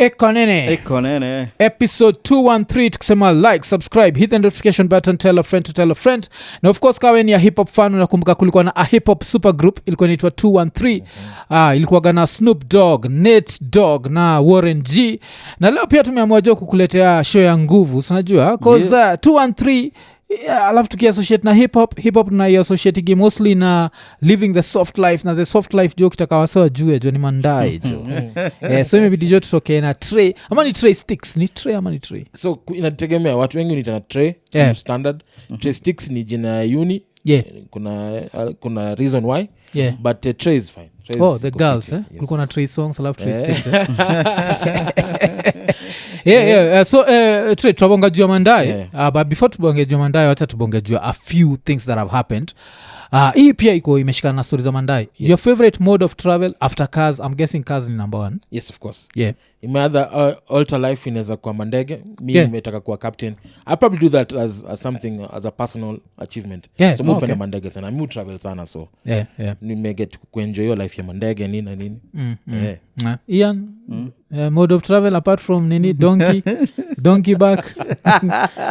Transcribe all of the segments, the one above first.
Iko Nini. Episode 213 tukisema like, subscribe, hit the notification button, tell a friend to tell a friend. Na of course kawe ni ya hip hop fan unakumbuka kulikuwa na a hip hop super group ilikuwa inaitwa 213. Ilikuwa na Snoop Dogg, Nate Dogg na Warren G. Na leo pia tumeamua jo kukuletea show ya nguvu, unajua cause 213 alafu tukiassociate na hip hop na associate mostly na living the soft life, na the soft life jo kitakawasawa juu jo ni mandai jo. So imebidi jo tutoke na tray ama ni tray sticks, ni tray ama ni tray, so inategemea watu wengi ni tana tray standard. Tray sticks ni jina ya uni. Kuna reason why, but tray is fine. Tray the girls kulikuwa na tray songs alafu tray sticks. So Trev, tubonga juu ya mandai. But before tubonge juu ya mandai, wacha tubonge juu a few things that have happened. Hii pia iko imeshikana na stories za mandai. Your favorite mode of travel after cars? I'm guessing cars ni number one. Yes, of course. In my other alter life inaweza kuwa mandege. Mi nimetaka kuwa captain. I probably do that as something, as a personal achievement. So mi upenda mandege sana. Mi travel sana, so nimeget kuenjoy your life ya mandege nini na nini. Ian, mode of travel apart from nini, donkey back.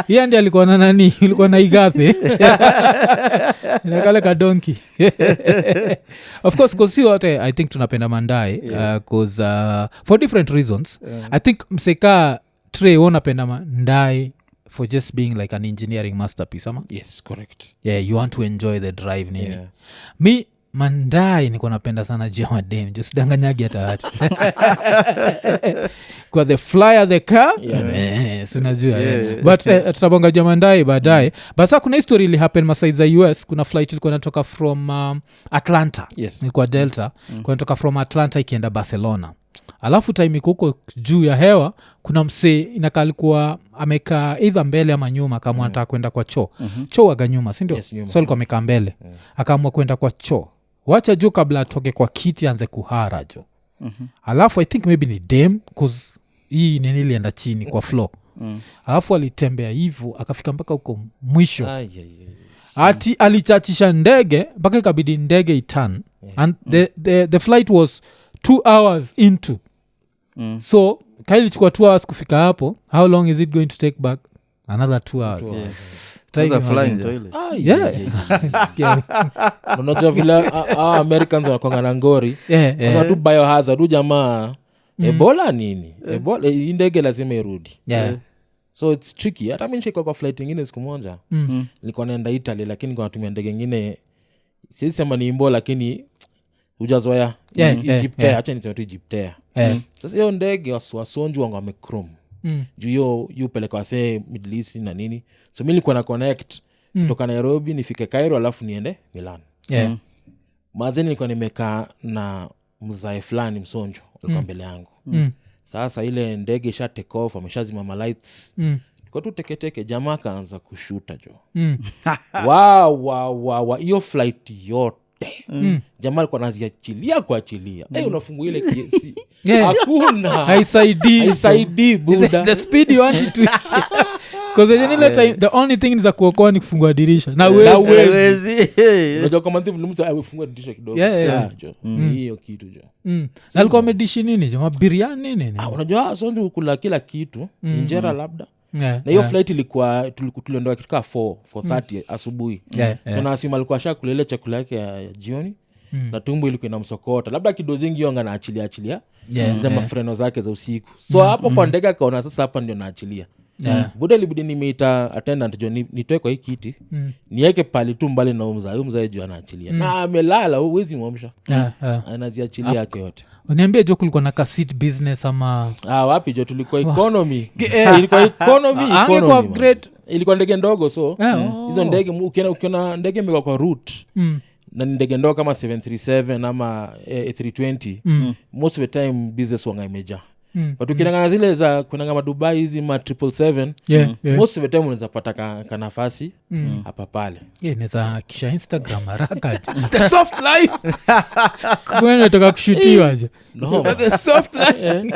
Ian ndiye alikuwa na nani, ilikuwa na igathe. Inakale ka donkey. Of course cause wote I think tunapenda mandai cause for different reasons. I think mseka Trey wanapenda mandai for just being like an engineering masterpiece ama? Yes, correct. You want to enjoy the drive nini. Me mandai niko napenda sana jama dem, just danganyagi hata watu. Kwa the flyer the car unajua. But tutabonga jama mandai baadaye. But sasa kuna history ili happen masai za US. Kuna flight ilikuwa inatoka from Atlanta. Ilikuwa Delta. Kwa inatoka from Atlanta ikienda Barcelona. Alafu time iko huko juu ya hewa, kuna msee inakalikuwa ameka either mbele ama nyuma kama anataka kwenda kwa choo. Choo waga nyuma, si ndio? So alikuwa amekaa mbele. Akaamua kwenda kwa choo. Wacha juu kabla atoke kwa kiti anze kuhara jo. Alafu I think maybe ni dem cause hii nini ilienda chini kwa floor. Alafu alitembea hivyo akafika mpaka huko mwisho. Ati alichachisha ndege mpaka ikabidi ndege iturn. And the flight was 2 hours into. So kaili chukua 2 hours kufika hapo. How long is it going to take back? Another 2 hours. Flying toilet. Unajua vile Americans wanakuanga na ngori. Tu biohazard jamaa. Ebola nini? Ebola indege lazima irudi. So it's tricky. Hata mimi nishika kwa flight nyingine siku moja. Nilikuwa naenda Italy lakini kwa natumia ndege nyingine. Siwezi sema ni Ebola lakini ujazoea. Egyptair, acha niseme tu Egyptair. Sasa hiyo ndege wasonju wangu wamechrome. Juu hiyo peleka wase Middle East na nini. So mimi nilikuwa na connect kutoka Nairobi nifike Cairo alafu niende Milan. Mazeni nilikuwa nimekaa na mzae fulani msonjo alikuwa mbele yangu. Sasa ile ndege isha take off, ameshazima ma lights. Kwa tu teke jamaa kaanza kushuta jo. Wow, hiyo flight yote. Jamaa alikuwa anaziachilia kuachilia. Unafungua ile kiesi. Hakuna. Haisaidii buda. The speed you want it to. Because time the only thing is kuokoa ni kufungua dirisha. Na uwezi. Unajua kama mtu amefungua dirisha kidogo. Hiyo kitu jo. Na alikuwa amedishi nini jo? Biriani nini? Unajua sondi kula kila kitu. Injera labda. Na hiyo flight ilikuwa tuliondoka kitu kama 4:30 asubuhi. So na asima alikuwa shakulele chakula yake ya jioni. Na tumbo ilikuwa inamsokota. Labda kidozingi yonga na achilia. Zama freno zake za usiku. So hapo kwa ndege akaona sasa hapa ndio naachilia. Buda libidi nimeita attendant jo nitoe kwa hii kiti. Niweke pali tu mbali na umzae juu anaachilia. Na amelala huwezi muamsha. Anaziachilia yake yote. Uniambie jo kulikuwa na seat business ama wapi jo tulikuwa economy. Ilikuwa economy. Angekuwa upgrade. Ilikuwa ndege ndogo so hizo ndege ukiona ndege imekuwa kwa route. Na ndege ndogo kama 737 ama A320 most of the time business wanga imejaa. But ukiangana zile za kuna kama Dubai hizi ma 777 most of the time unaweza pata ka nafasi hapa pale. Inaweza kisha Instagram haraka. The soft life. Kwani nataka kushutiwa aje? No. The soft life.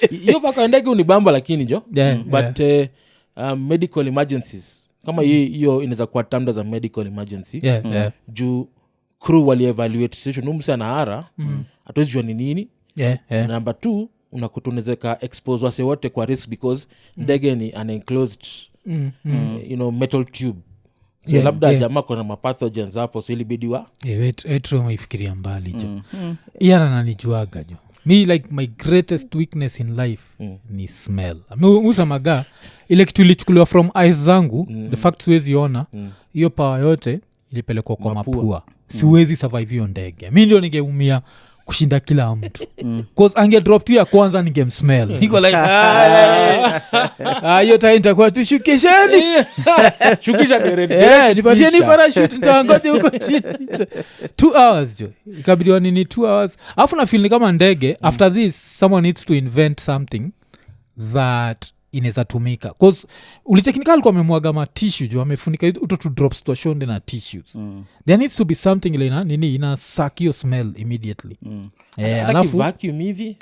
Hiyo paka ndege unibamba lakini jo. But medical emergencies kama hiyo inaweza kuwa termed as a medical emergency. Juu crew wali evaluate situation umsa na ara hatuwezi jua ni nini. Number 2 unakutunezeka expose wase wote kwa risk because ndege ni an enclosed metal tube. So labda jamaa kuna mapathogens hapo, so ilibidiwa umeifikiria mbali jo. Iyana nanijuaga jo, me like my greatest weakness in life ni smell. Musamaga ile kitu ilichukuliwa from eyes zangu, the fact siwezi ona hiyo power yote ilipelekwa kwa mapua. Siwezi survive hiyo ndege. Mi ndio ningeumia kushinda kila mtu cause ange drop tu ya kwanza ningemsmell. Niko like hiyo time itakuwa tushukisheni shukisha dere nipatieni parachute nitaangoje huko chini 2 hours jo, ikabidi wanini 2 hours. Alafu na feel ni kama ndege after this someone needs to invent something that inaweza tumika cause ulichekinika alikuwa amemwaga matissue jo, amefunika uto to drop situation na tissues. There needs to be something like nini ina suck your smell immediately. Alafu vacuum hivi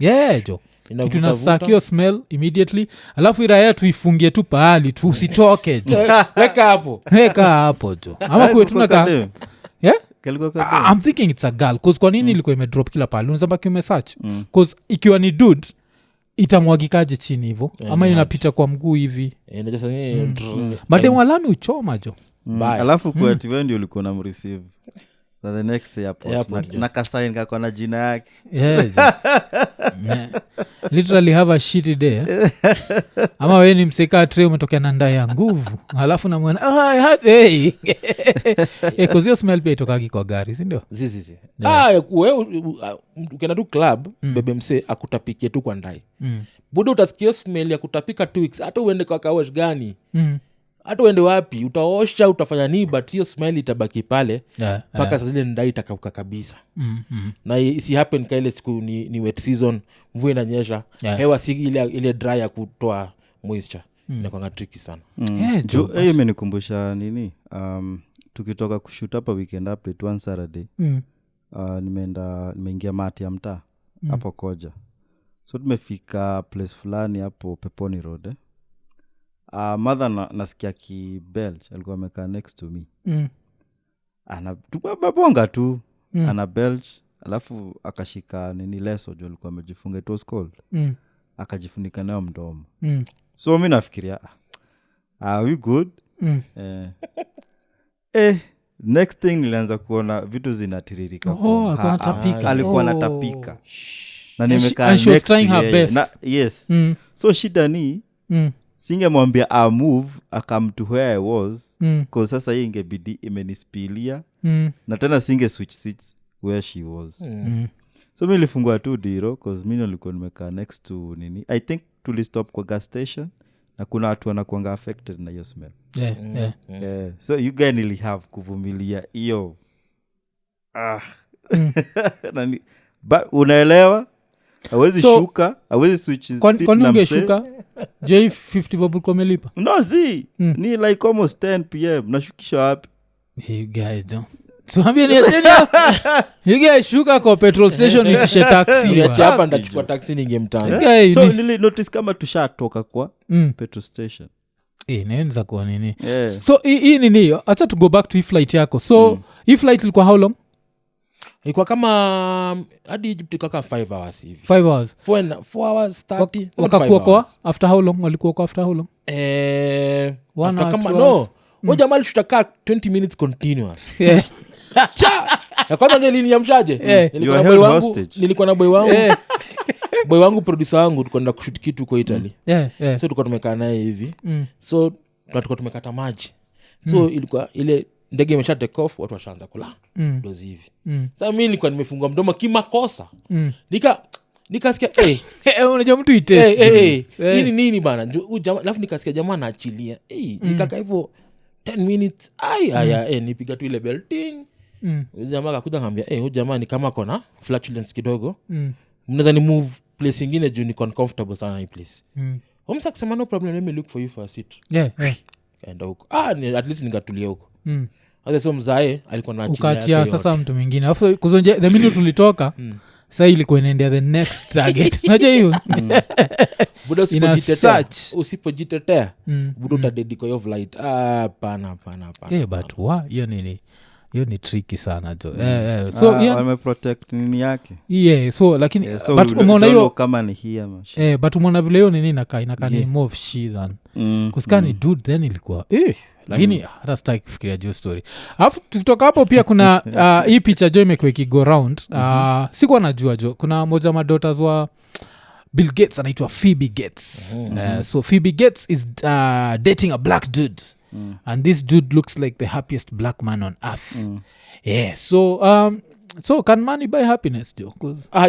jo kitu ina suck your smell immediately. Alafu iraya tuifungie tu pahali tu usitoke jo. weka hapo jo, ama kuwe tunaka I'm thinking it's a girl cause kwa nini ilikuwa imedrop kila pahali unazambaki umesearch cause ikiwa ni dude itamwagikaje chini hivyo ama inapita kwa mguu hivi mademu alami uchoma jo. Alafu kuati wewe ndio ulikuwa na mreceive the next airport na kasain kako na jina yake literally have a shitty day ama wewe ni mseka Trev umetokea na ndai ya nguvu alafu na mwana kuzio smell pia itokagi kwa gari si ndio zizi wewe ukienda tu club bebe mse akutapikie tu kwa ndai budo utasikia smell ya kutapika 2 weeks hata uende kwa kawash gani hata uende wapi utaosha utafanya nini but hiyo smell itabaki pale mpaka saa zile ndai itakauka kabisa. Na isi happen kaile siku ni wet season, mvua inanyesha hewa si ile dry ya kutoa moisture inakuwa tricky sana. Hiyo imenikumbusha nini tukitoka kushoot hapa weekend update one Saturday nimeingia mati ya mtaa hapo Koja, so tumefika place fulani hapo Peponi Road mother nasikia ki belch alikuwa amekaa next to me ana tubabonga tu ana belch alafu akashika nini leso jo alikuwa amejifunga, it was cold akajifunika nayo mdomo so mimi nafikiria are we good next thing nilianza kuona vitu zinatiririka alikuwa anatapika na nimekaa next to her yes so shida ni singemwambia I move akam to where I was cause sasa hii ingebidi imenispilia na tena singe switch seats where she was so mimi nilifungua tu diro cause mimi nilikuwa nimekaa next to nini I think tulistop kwa gas station na kuna watu wanakuanga affected na hiyo smell so you guys really have kuvumilia hiyo but unaelewa hawezi shuka hawezi switch seat na mse kwani ungeshuka J 50 bob kwa melipa no see ni like almost 10 pm nashukisha wapi you guys don't tuambie ni tena you guys shuka kwa petrol station itishe taxi ya chapa ndachukua taxi ningemtana so nili notice kama tushatoka kwa petrol station inaanza kwa nini so hii nini acha to go back to flight yako so hii flight ilikuwa how long? Ilikuwa kama hadi Egypt kaka 5 hours hivi 5 hours 4 hours 30 wakakuwa kwa after how long walikuwa kwa after how long after kama no moja mali tutakaa 20 minutes continuous cha na kwanza niliniamshaje nilikuwa na boy wangu boy wangu producer wangu tukwenda kushoot kitu kwa Italy so tulikuwa tumekaa naye hivi so tulikuwa tumekata maji so ilikuwa ile ndege imesha take off watu washaanza kula dozi hivi sasa mimi nilikuwa nimefungua mdomo kimakosa nikasikia unajua mtu itest hii nini bana alafu nikasikia jamaa anaachilia nikaka hivyo 10 minutes nipiga tu ile belting jamaa akakuja ngambia huyu jamaa ni kama kona flatulence kidogo mnaweza ni move place nyingine juu ni uncomfortable sana hii place homsa kusema no problem let me look for you for a seat kaenda huko at least nikatulia huko hata sio mzae alikuwa na ukachia sasa mtu mwingine afu kuzonje the minute tulitoka sasa ilikuwa inaendea the next target unajua hiyo budo usipojitetea budo utadediko hiyo flight pana but hiyo nini hiyo ni tricky sana jo so wameprotect nini yake so lakini so but umeona hiyo kama ni hia mashi but umeona vile hiyo nini inakaa ni more of she than kusikani dude then ilikuwa lakini hata sitaki kufikiria jo story alafu tukitoka hapo pia kuna hii picha jo imekuwa ikigo round sikuwa najua jo kuna moja madaughters wa Bill Gates anaitwa Phoebe Gates so Phoebe Gates is dating a black dude and this dude looks like the happiest black man on earth so can money buy happiness jo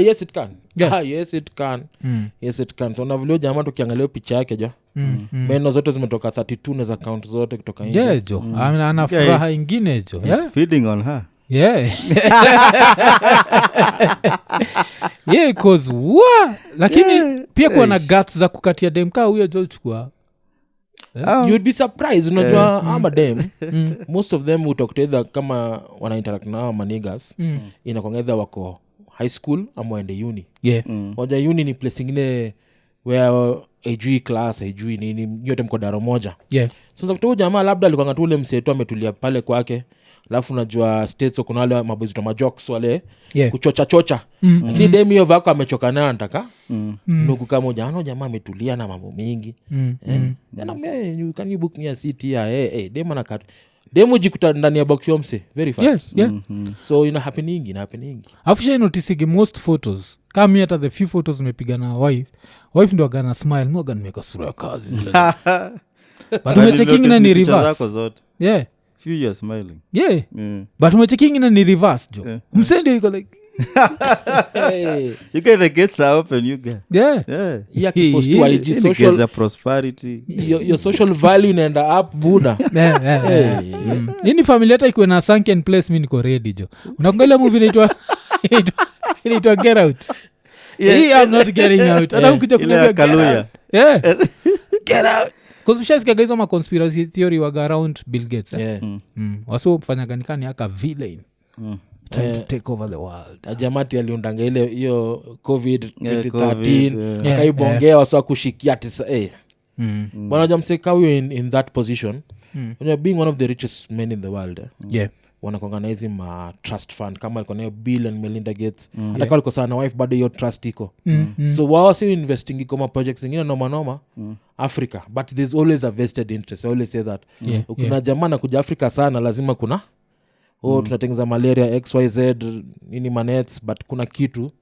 yes it can yes it can yes it can so navilio jamaa tukiangalia picha yake jo meno zote zimetoka 32 na account zote kutoka nje jo ana furaha ingine jo he's feeding on her cause lakini pia kuwa na guts za kukatia demka huyo jo chukua you'd be surprised unajua ama dem most of them utokutedha kama wana interact na ama niggas inakwanga either wako high school ama waende uni moja uni ni place ingine where ajui class ajui nini yote mko daro moja so kutoka jamaa labda alikuwa tu ule mseto ametulia pale kwake alafu unajua states kuna wale mabozi wa majokes wale kuchocha lakini dem hiyo vako amechoka nayo anataka nuku kama jamaa ametulia na mambo mingi you can you book me a seat here dem anakat dem ujikuta ndani ya box yomse very fast so ina happening afisha noticing most photos kama hata the few photos umepiga na wife ndio agana smile no agana make sura ya kazi but umechecking na ni reverse few years smiling but umechecking na ni reverse jo msende yuko like you get the gates are open you get post to IG social the prosperity your social value inaenda up buda ini familia hata ikuwe na sunken place mi niko ready jo unakungalia movie inaitwa Get Out I'm not getting out hata ukija Kaluya Get Out kuzushasikiaga hizo maconspiracy theory waga around Bill Gates waso mfanyaganikani aka villain trying to take over the world jamati aliundanga ile hiyo covid 2013 akaibongea waso kushikia tisa bwana jamseka huyo in that position being one of the richest men in the world wanakonganize ma trust fund kama alikuwa nayo Bill and Melinda Gates hata kama alikuwa sana wife bado hiyo trust iko so wao si investing kama projects zingine noma Africa but there's always a vested interest I always say that ukina jamaa na kuja Africa sana lazima kuna tunatengeneza malaria XYZ nini manets but kuna kitu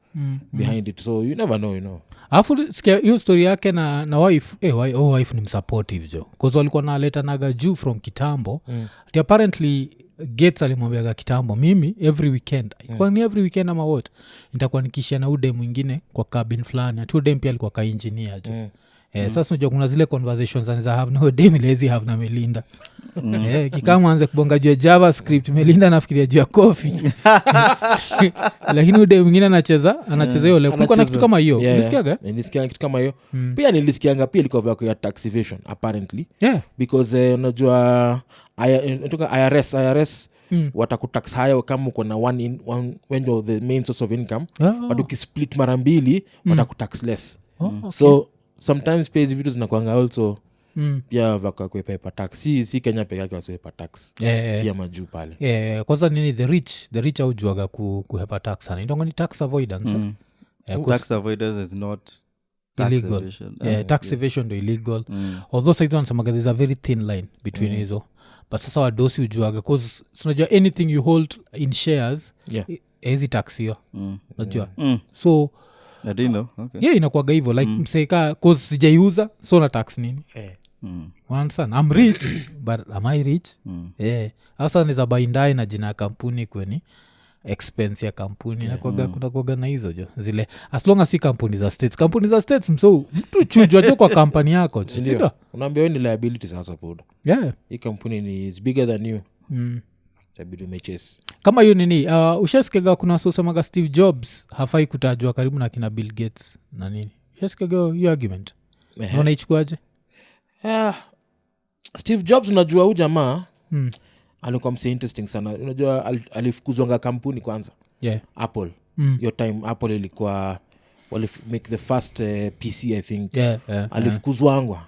behind it so you never know alafu sikia hiyo story yake na wife wife ni msupportive jo cause walikuwa naleta naga juu from kitambo ati apparently Gates alimwambiaga kitambo mimi every weekend kwa ni every weekend ama what nitakuwa nikishia na ude mwingine kwa cabin fulani ati ude pia alikuwa ka engineer jo sasa unajua kuna zile conversations aniza have no dem lazy have na Melinda kikama anze kubonga juu ya JavaScript Melinda nafikiria juu ya coffee lakini ude mwingine anacheza hiyo leo kulikuwa na kitu kama hiyo unasikiaga nilisikia kitu kama hiyo pia nilisikianga pia ilikuwa vya ya tax evasion apparently because unajua IRS watakutax hayo kama uko na one when you're the main source of income but ukisplit mara mbili watakutax less so sometimes pay hizi vitu zinakuanga also pia vakakwepa tax si Kenya peke yake wasiwepa tax pia majuu pale kwanza nini the rich aujuaga kuhepa tax sana indongo ni tax avoidance tax avoidance is not illegal evasion. Tax evasion ndo illegal although saitu wanasemaga there's a very thin line between hizo but sasa wadosi ujuaga cause unajua anything you hold in shares hizi tax hiyo unajua so I didn't know. Okay. inakuwaga hivyo like mseka cause sijaiuza so na tax nini understand I'm rich but am I rich hasa niza baindae na jina ya kampuni kweni expense ya kampuni kunakuwaga na hizo jo zile as long as si kampuni za states mso mtu chujwa jo kwa kampani yako ndio unaambia wewe ni liability sasa poda hii kampuni is bigger than you tabidi umechase kama hiyo nini ushasikiaga kuna sosemaga Steve Jobs hafai kutajwa karibu na kina Bill Gates na nini ushasikiaga hiyo argument unaichukuaje Steve Jobs unajua huyu jamaa alikuwa mse interesting sana unajua alifukuzwanga kampuni kwanza Apple your time Apple ilikuwa make the first PC I think alifukuzwangwa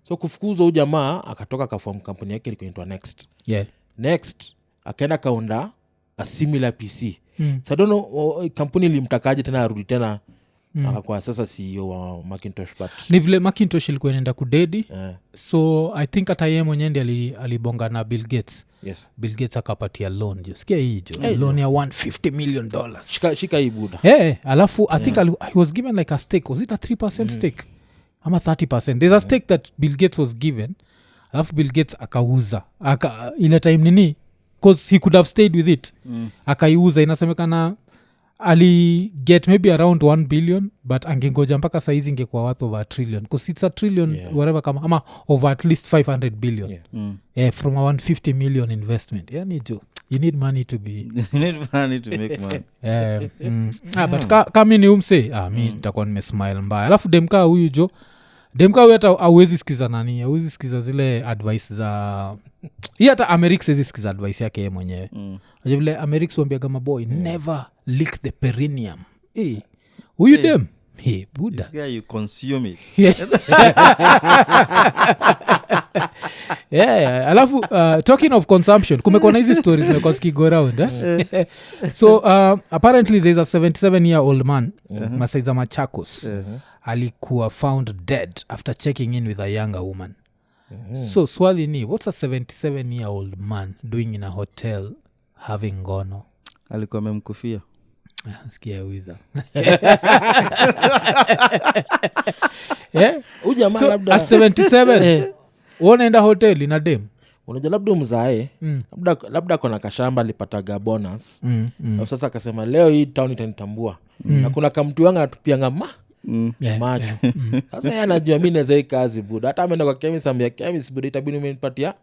so kufukuzwa huyu jamaa akatoka kaform kampuni yake ilikuwa inaitwa Next akaenda kaunda a similar PC. So I don't know kampuni limtakaje tena arudi tena kwa sasa CEO wa Macintosh, but ni vile Macintosh ilikuwa inaenda kudedi. So I think hata yeye mwenyewe ndiye alibonga na Bill Gates. Yes. Bill Gates akapatia loan. Sikia hii loan ya $150 million. Shika hii buda. Alafu I think he was given like a stake. Was it a 3% stake? Ama 30%. There's a stake that Bill Gates was given. Alafu Bill Gates akauza. Ile time nini? Because he could have stayed with it. Akaiuza. Inasemekana get maybe around 1 billion, but angengoja mpaka saizi ingekuwa worth over $1 trillion, because it's $1 trillion whatever kama ama over at least $500 billion from a $150 million investment. Yani you need money to be you need money to make money. But kama ni umse mi nitakuwa nimesmile mbaya. Alafu demka huyu hata hauwezi sikiza nani, hauwezi sikiza zile advice za hii. Hata Amerix hawezi sikiza advice yake yeye mwenyewe. Vile Amerix wambiaga maboy never lick the perineum. Huyu dem buda You consume it. Alafu talking of consumption, kumekuwa na hizi stories zimekuwa zikigo around so apparently there's a 77-year-old man Masaiza Machakos alikuwa found dead after checking in with a younger woman. So swali ni, what's a 77-year-old man doing in a hotel having ngono? Alikuwa amemkufia. Sikia wiza. Ujamaa so, labda at 77 unaenda hotel ina dem. Unajua labda umzae labda kona kashamba alipataga bonus. Sasa akasema leo hii town itanitambua. Na kuna kamtu wanga atupianga macho. Sasa yeye anajua mimi naweza hii kazi buda. Hata ameenda kwa chemist ambia chemist buda itabidi umenipatia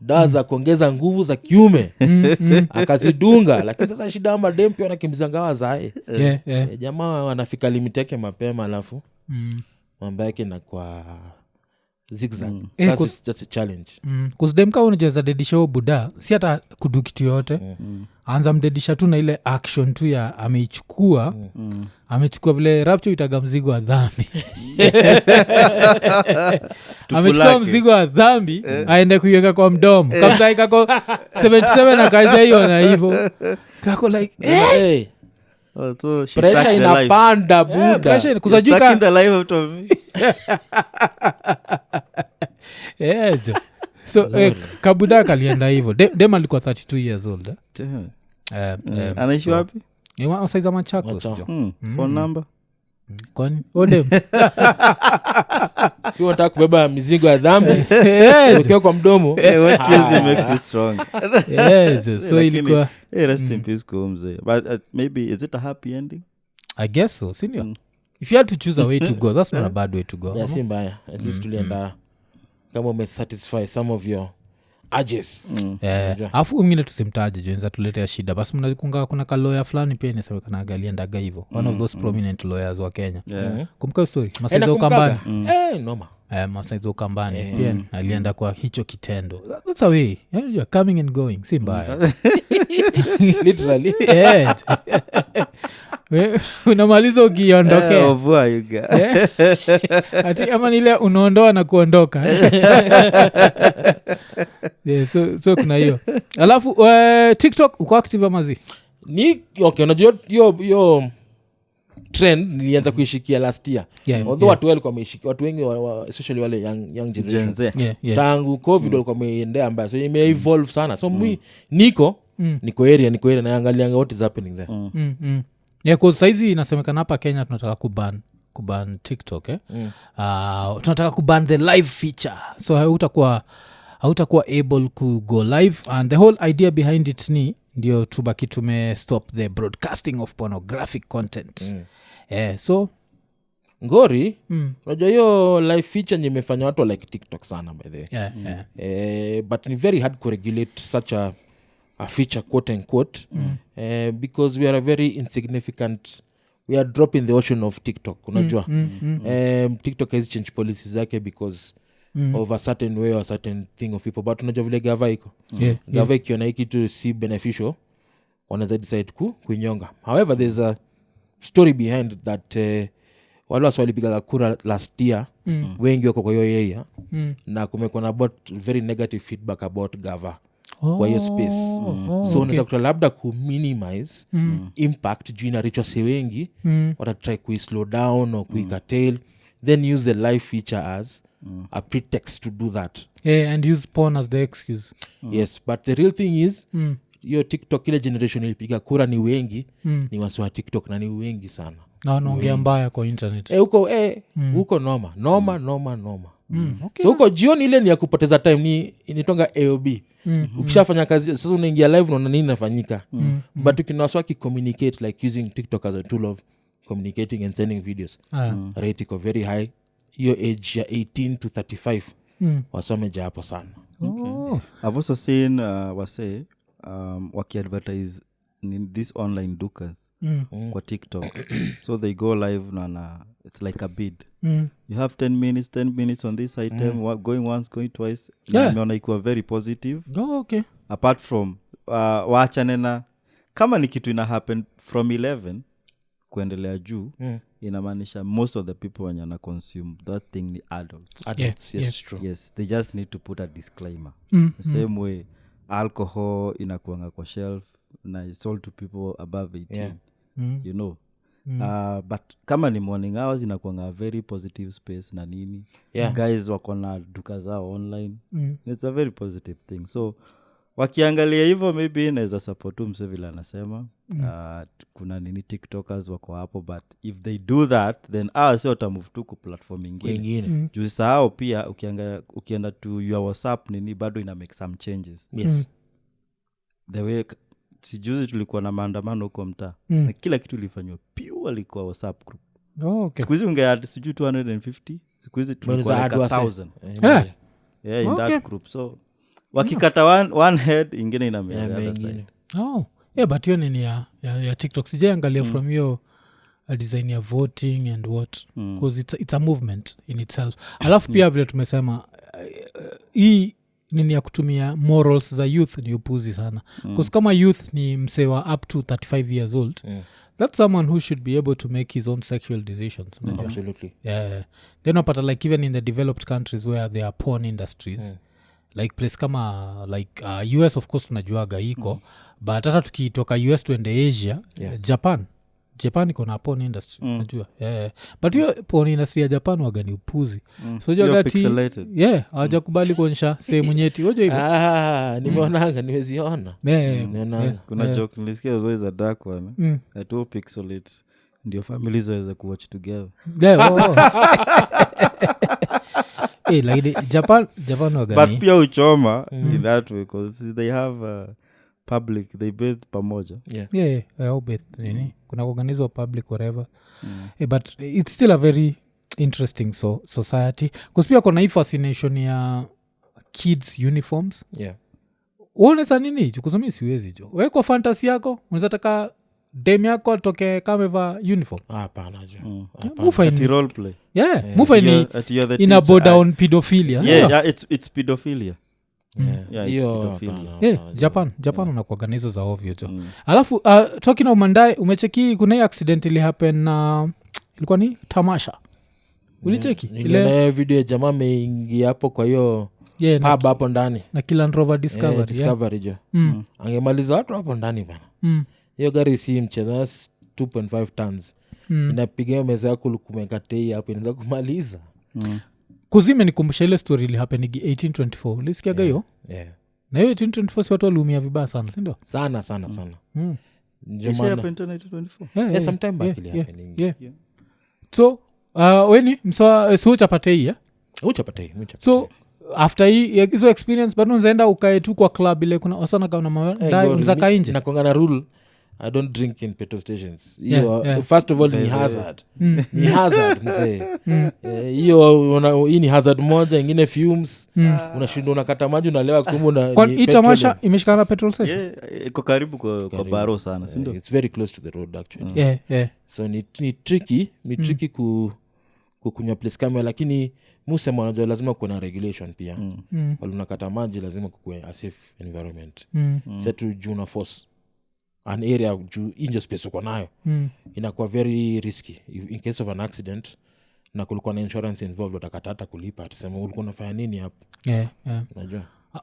dawa za kuongeza nguvu za kiume. Akazidunga, lakini sasa shida ama dem pia anakimbiza ngawa zae. Jamaa wanafika limit yake mapema, alafu mambo yake na kwa zigzag. That's just a challenge. Kuzdemka unajeza dedisha buda si hata kudu kitu yote. Anza mdedisha tu na ile action tu ya ameichukua. Amechukua vile rapture itaga mzigo wa dhambi. Amechukua mzigo wa dhambi aende kuiweka kwa mdomo. Kama ikako 77 na kaza hiyo na hivyo. Kako like So pressure inapanda buda. Pressure kuzajuka stuck in the life out of me. So kabuda kalienda hivyo. Dem alikuwa 32 years old. Anaishi wapi? Masaiza Machakos. Phone number? Kwani odem Kiwa nataka kubeba mizigo ya dhambi ukiwa kwa mdomo. What case makes you strong? So ilikuwa rest in peace kumze. But maybe is it a happy ending? I guess so, senior. If you had to choose a way to go, that's not a bad way to go. Yeah, si mbaya. At least tulienda kama umesatisfy some of your urges. Afu mwingine tusimtaje juenza tuletea shida. Basi mnazikunga kuna ka lawyer fulani pia inasemekana agaliendaga hivyo. One of those prominent lawyers wa Kenya. Kumbuka story Masaiza Ukambani. Noma. Masaiza Ukambani pia alienda kwa hicho kitendo. That's a way. You're coming and going. Si mbaya. Literally. Unamaliza ukiondokea. Ovua you guys. Ati ama nile unaondoa na kuondoka. So kuna hiyo. Alafu TikTok uko active amazi? Okay, unajua hiyo trend nilianza kuishikia last year. Although watu walikuwa wameshikia, watu wengi especially wale young generation. Tangu COVID walikuwa wameendea mbaya. So ime evolve sana. So niko area naangalia what is happening there. Cause saizi inasemekana hapa Kenya tunataka kuban TikTok tunataka kuban the live feature, so hautakuwa able to go live, and the whole idea behind it ni ndio tubaki stop the broadcasting of pornographic content. So ngori unajua hiyo live feature nimefanya watu like TikTok sana by the way. But ni very hard to regulate such a feature, quote unquote, because we are a very insignificant, we are drop in the ocean of TikTok, unajua. TikTok has changed policies zake because of a certain way or a certain thing of people, but unajua vile gava iko gava ikiona hiki tu si beneficial wanaweza decide kuinyonga. However, there's a story behind that. Wale walipiga kura last year, wengi wako kwa hiyo area, na kumekuwa na about very negative feedback about gava. kwa hiyo space. So unaweza kuta labda kuminimize impact juu inarichwa se wengi watatry kuislow down or kuicurtail, then use the live feature as a pretext to do that. And use porn as the excuse. Yes, but the real thing is hiyo TikTok ile generation ilipiga kura ni wengi, ni wasi wa TikTok na ni wengi sana. Na wanaongea mbaya kwa internet. Huko noma. Okay. So huko jioni ile ni ya kupoteza time, ni initonga AOB. Ukishafanya kazi sasa unaingia live unaona nini inafanyika. But ukinawaswaki communicate like using TikTok as a tool of communicating and sending videos. Rate iko very high. Hiyo age ya 18 to 35 wasomeja hapo sana. Okay. I've also seen wase waki-advertise in this online dukas kwa TikTok. So they go live na it's like a bid. You have 10 minutes on this item, going once, going twice. Nimeona ikuwa very positive. Okay. Apart from waachane na kama ni kitu ina happen from 11 kuendelea juu, inamaanisha most of the people when na consume that thing ni adults. Yes, true. Yes, they just need to put a disclaimer. The same way alcohol inakuanga kwa shelf na is sold to people above 18. You know. But kama ni morning hours inakuanga a very positive space na nini. Guys wako na duka zao online. It's a very positive thing. So wakiangalia hivyo maybe inaweza support mse vile anasema. Kuna nini TikTokers wako hapo, but if they do that then sio watamove tu ku platform ingine. Juu sahau pia ukienda to your WhatsApp nini bado ina make some changes. Yes. The way sijuzi tulikuwa na maandamano huko mtaa na kila kitu ilifanywa pure alikuwa WhatsApp group. Okay. Siku hizi ungeadd sijui 250, siku hizi tulikuwa like 1000. In that group. So wakikata one head ingine ina the other side. But hiyo nini ya TikTok sijaangalia from hiyo design ya voting and what, because it's a movement in itself. Alafu pia vile tumesema hii nini ya kutumia morals za youth ni upuzi sana, because kama youth ni msewa up to 35 years old, that's someone who should be able to make his own sexual decisions. Absolutely. Then napata like even in the developed countries where there are porn industries, like place kama like US of course tunajuaga iko, but hata tukitoka US tuende Asia, Japan iko na porn industry, najua. But hiyo porn industry ya Japan waga ni upuzi. So jogati hawajakubali kuonyesha sehemu nyeti. Hoja hivyo. Nimeziona. Kuna joke nilisikia zoe za dark one. Atu pixelate ndio families waweze kuwatch together. Like Japan waga but pia uchoma in that way because they have public, they bathe pamoja. All bathe nini, kuna organizwa public whatever. But it's still a very interesting society, because pia kuna hii fascination ya kids uniforms. Uonesa nini kusumi siwezi jo wewe kwa fantasy yako unataka dem yako atoke kama va uniform. Hapana jo. Mufa ni role play. Mufa ni in a border on pedophilia. It's pedophilia. Japan unakuaga hizo za ovyo jo. Alafu talking of Mandai, umecheki kuna hii accident ili happen na ilikuwa ni tamasha. Ulicheki ile video ya jamaa ameingia hapo kwa hiyo pub hapo ndani na Land Rover Discovery jo. Angemaliza watu hapo ndani bana. Hiyo gari si mchezo, 2.5 tons. Inapiga meza yako kumekatei hapo inaweza kumaliza. Kuzime nikumbusha ile story ili happen 1824. Ulisikiaga hiyo? Na hiyo 1824 si watu waliumia vibaya sana, si ndio? Sana. Ndio maana 1824. Sometime back ile happening. So weni msoa si uchapatei uchapatei. So after hii hizo experience bado unaenda ukae tu kwa club ile kuna wasana kama mandai unzaka nje. Na kongana rule I don't drink in petrol stations. First of all ni hazard. Ni hazard mzee. Hiyo hii ni hazard moja, ingine fumes. Unashinda unakata maji unalewa kumbe na kwa itamasha imeshikana na petrol station. Iko karibu kwa baro sana, si ndio? It's very close to the road actually. So ni tricky kukunywa place kama, lakini musema unajua lazima kuwe na regulation pia. Wale unakata maji lazima kuwe a safe environment. Setu juna force an area injo space uko nayo inakuwa very risky in case of an accident, na kulikuwa na insurance involved utakatata kulipa, tuseme ulikuwa unafanya nini hapo. Yeah. Unajua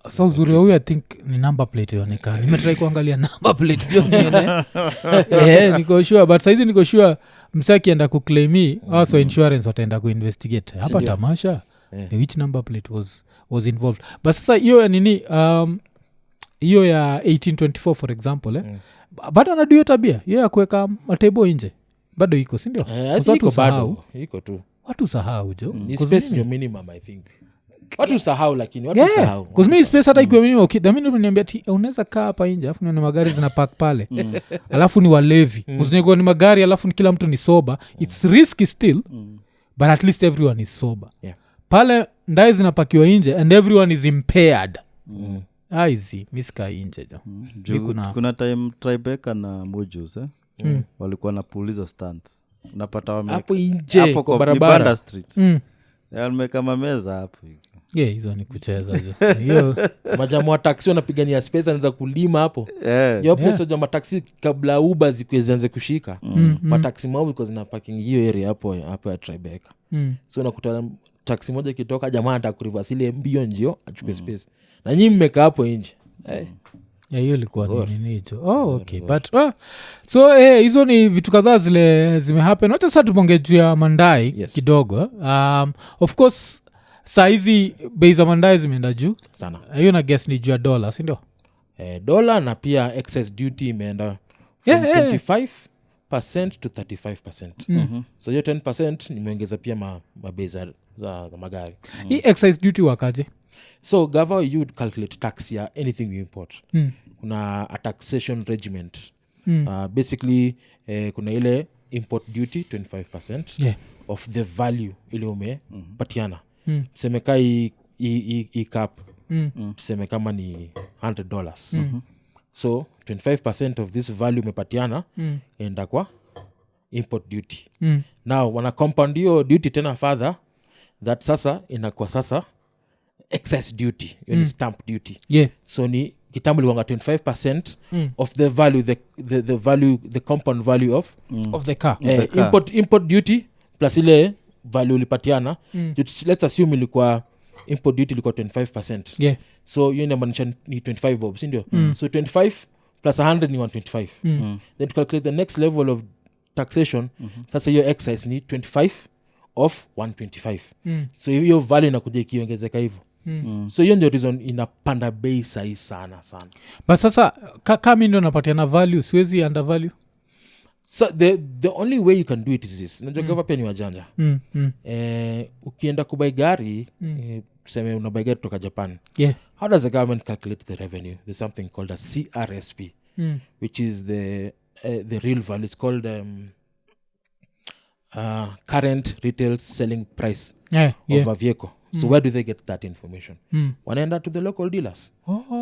sa uzuri huyu I think ni number plate ionekana nimetrai kuangalia number plate jonione niko sure but saizi niko sure msa akienda kuclaimi also insurance wataenda kuinvestigate hapa tamasha which number plate was involved but sasa hiyo nini hiyo ya 1824 for example bado anadu hiyo tabia hiyo ya kuweka matebo nje bado iko sindio iko tu watu sahau jo space ndio minimum I think watu sahau lakini watu sahau kuzmi space hata ikiwa minimum dhamini unaniambia unaweza kaa hapa nje alafu ni magari zina park pale alafu ni walevi usiniko ni magari alafu ni kila mtu ni sober it's risky still but at least everyone is sober pale ndai zinapakiwa nje and everyone is impaired aizi miska inje jo kuna time Tribeca na Mojus walikuwa napuliza stands unapata hapo nje kwa barabara street wameka mameza hapo hizo ni kucheza hiyo majamu wa taxi wanapigania space anaweza kulima hapo hapo jamaa taxi kabla Uber zianze kushika mataxi mao because zina parking hiyo area hapo ya Tribeca so unakuta taxi moja kitoka jamaa atakurivasi ile mbio njio achukue space na nyinyi mmekaa hapo nje hiyo ilikuwa nini hicho okay but so hizo ni vitu kadhaa zile zimehappen wacha sasa tuponge juu ya mandai kidogo of course saa hizi bei za mandai zimeenda juu sana hiyo na guess ni juu ya dola si ndio dola na pia excess duty imeenda from 25% to 35% so hiyo 10% nimeongeza pia mabei za magari hii excess duty wakaje so gava you would calculate tax ya anything you import kuna a taxation regiment basically kuna ile import duty 25% of the value ile umepatiana tuseme hii cup tuseme kama ni $100 so 25% of this value umepatiana enda kwa import duty now wana compound hiyo duty tena further that sasa inakuwa sasa excess duty ni stamp duty so ni kitambo liwanga 25% of the value the value the compound value of the car import duty plus ile value ulipatiana let's assume ilikuwa import duty ilikuwa 25% so hiyo inamaanisha ni 25 bob si ndio so 25 plus 100 ni 125 then to calculate the next level of taxation sasa hiyo excise ni 25 of 125 so hiyo value inakuja ikiongezeka hivyo so hiyo ndio reason inapanda bei sahi sana but sasa kama ndio napatiana value siwezi undervalue so the only way you can do it is this najua gava pia ni wajanja ukienda kubai gari tuseme unabai gari kutoka Japan how does the government calculate the revenue there's something called a CRSP which is the real value it's called current retail selling price of a vehicle so where do they get that information wanaenda to the local dealers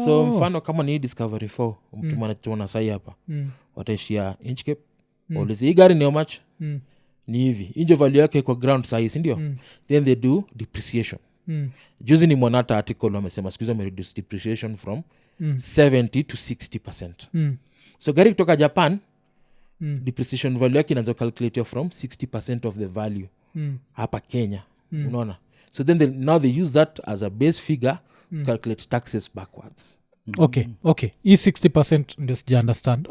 so mfano kama ni Discovery 4 mtu mwanachona sai hapa wataishia Inchcape waulize hii gari ni how much ni hivi injo value yake kwa ground size sindio then they do depreciation juzi ni Monata article wamesema siku hizo wamereduce depreciation from 70 to 60% so gari kutoka Japan depreciation value yake inaanza calculate from 60% of the value hapa Kenya unaona so then now they use that as a base figure calculate taxes backwards okay hii 60% ndio sija understand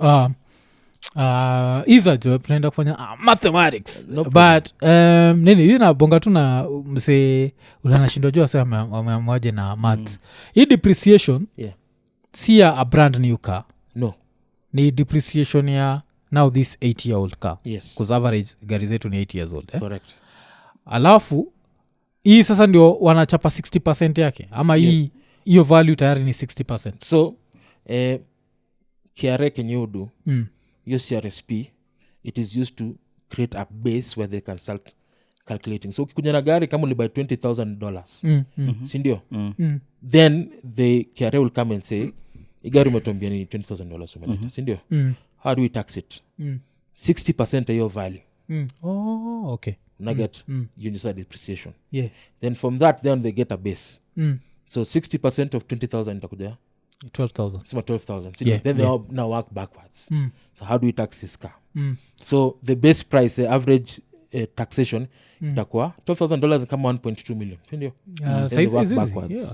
iza jo tunaenda kufanya mathematics but nini hii nabonga tu na mse ulanashindwa jua sa wameamwaje na maths hii depreciation si ya a brand new car no ni depreciation ya now this 8-year-old car yes average gari zetu ni 8 years old correct alafu hii sasa ndio wanachapa 60% yake ama hii hiyo value tayari ni 60% so KRA kenye udu your CRSP it is used to create a base where they can start calculating so ukikuja na gari kama ulibuy $20,000 sindio then the KRA will come and say igari umetuambia ni $20,000 umeleta sindio how do we tax it 60% of your value okay get universal depreciation then from that then they get a base so 60% of 20,000 itakuja 12,000 sema 12,000 then they now work backwards so how do we tax this car so the base price the average taxation itakuwa $12,000 kama $1.2 million, sindio?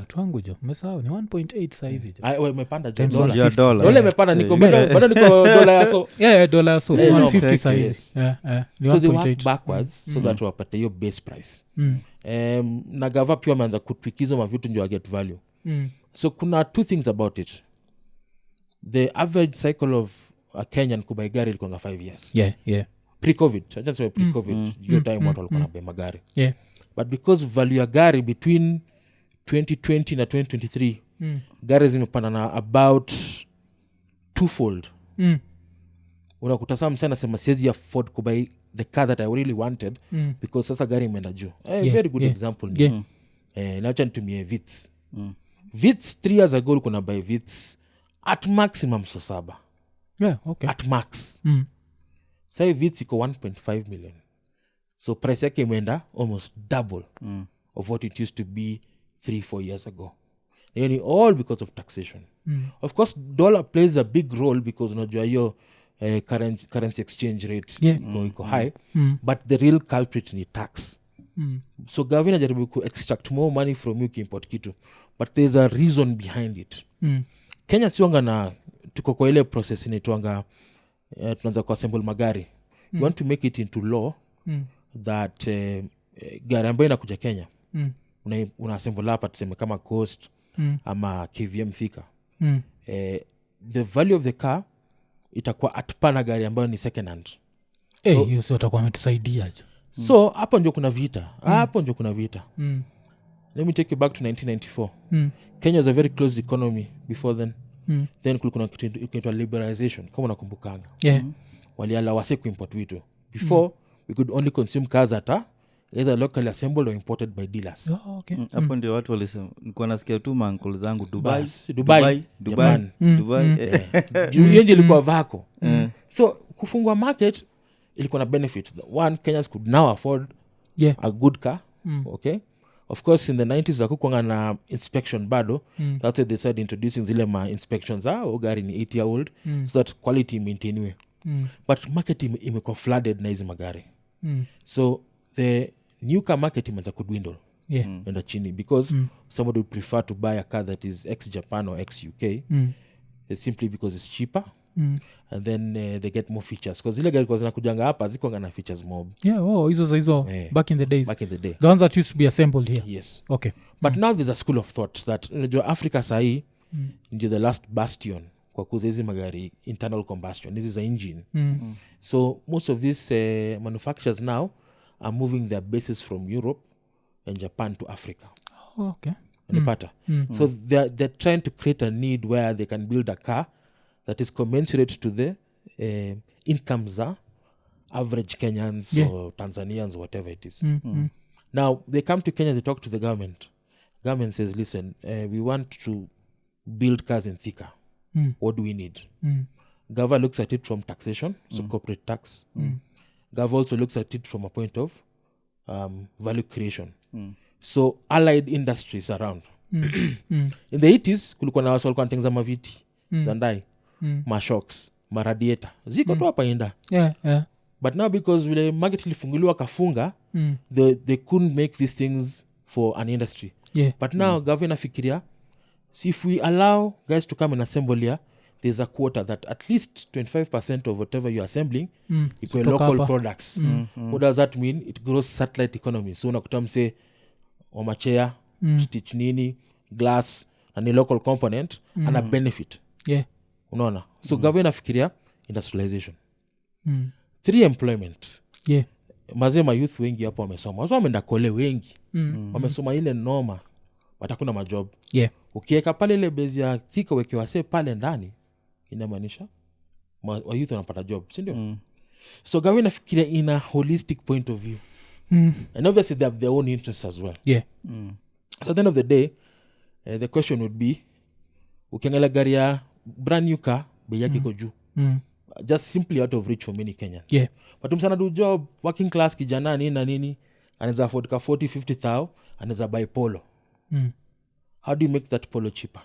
Twangu jo mesao ni 1.8 saizi umepanda dola imepanda niko bado niko dola ya so dola so 150 saizi so they work backwards so that wapate hiyo base price. Na gava pia wameanza kutwikizo mavitu ndio get value. So kuna two things about it. The average cycle of a Kenyan kubai gari ilikuwa 5 years. Pre-COVID, I just say pre-COVID, your time watu walikuwa nabai magari. But because value ya gari between 2020 na 2023, gari zimepanda na about twofold. Unakuta some sana sema siwezi afford kubai the car that I really wanted because sasa gari imeenda juu. Very good example ni. Nacha nitumie Vitz. Vitz 3 years ago ulikuwa unabai Vitz at maximum so saba. At max. Sasa Vitz iko 1.5 million. So price yake imeenda almost double of what it used to be 3-4 years ago. And all because of taxation. Of course, dollar plays a big role because unajua hiyo currency exchange rate iko high, but the real culprit ni tax. So government jaribu ku extract more money from you import kitu, but there's a reason behind it. Kenya siwanga na tuko kwa ile process inaitwanga tunaanza ku assemble magari. You want to make it into law that gari ambayo inakuja Kenya una assemble hapa tuseme kama Coast ama KVM Thika. The value of the car itakuwa atpana gari ambayo ni second hand. Hiyo sio utakuwa umetusaidia. So hapo ndio kuna vita. Let me take you back to 1994. Kenya was a very closed economy before then. Then kulikuwa kuna liberalization kama unakumbukanga. Waliala wase kuimport vitu. Before we could only consume cars at either locally assembled or imported by dealers. Hapo ndio watu walisema nilikuwa nasikia tu mankol zangu Dubai. Hiyo ilikuwa vako. So kufungua market ilikuwa na benefit. One, Kenyans could now afford a good car. Okay. Of course in the 90s hakukuwa na inspection bado. That's why they started introducing zile ma inspections. Gari ni 8 year old so that quality maintainwe. But market imekuwa flooded na hizi magari. So the new car market imeanza kudwindle. Enda chini because somebody would prefer to buy a car that is ex-Japan or ex-UK simply because it's cheaper. And then they get more features because zile gari kwa zinakujanga hapa ziko na features mob. Hizo back in the day. The ones that used to be assembled here. Yes. Okay. But now there's a school of thought that Africa sahi ndio the last bastion kwa kuuza hizi magari internal combustion. This is an engine. So most of these manufacturers now are moving their bases from Europe and Japan to Africa. Okay. So they're trying to create a need where they can build a car that is commensurate to the incomes average Kenyans or Tanzanians, whatever it is. Now they come to Kenya, they talk to the government. Government says, listen, we want to build cars in Thika. What do we need? Gava looks at it from taxation, so corporate tax. Gava also looks at it from a point of value creation. So allied industries around. In the 80s kulikuwa na watu walikuwa wanatengeneza maviti Dandai, mashocks, maradiator ziko tu hapa inda. But now because vile market ilifunguliwa kafunga, they couldn't make these things for an industry. But now government afikiria, see if we allow guys to come and assemble here, there's a quota that at least 25% of whatever you're assembling equal local products. What does that mean? It grows satellite economy. So unakuta mse omachea, stitch nini, glass, and a local component and a benefit. Unaona? So government afikiria industrialization. 3, employment. Mazema youth wengi hapo wamesoma. Wazo wameenda kole wengi. Wamesoma ile noma. Watakuna majob. Ukiweka pale ile base ya Thika weke wase pale ndani inamaanisha wa youth wanapata job, si ndio? So government afikiria in a holistic point of view. And obviously they have their own interests as well. So at the end of the day, the question would be, ukiangalia gari ya brand new car bei yake iko juu. Just simply out of reach for many Kenyans. But msana do job, working class kijana nini na nini, anaweza afford ka 40-50,000, anaweza buy Polo. How do you make that Polo cheaper?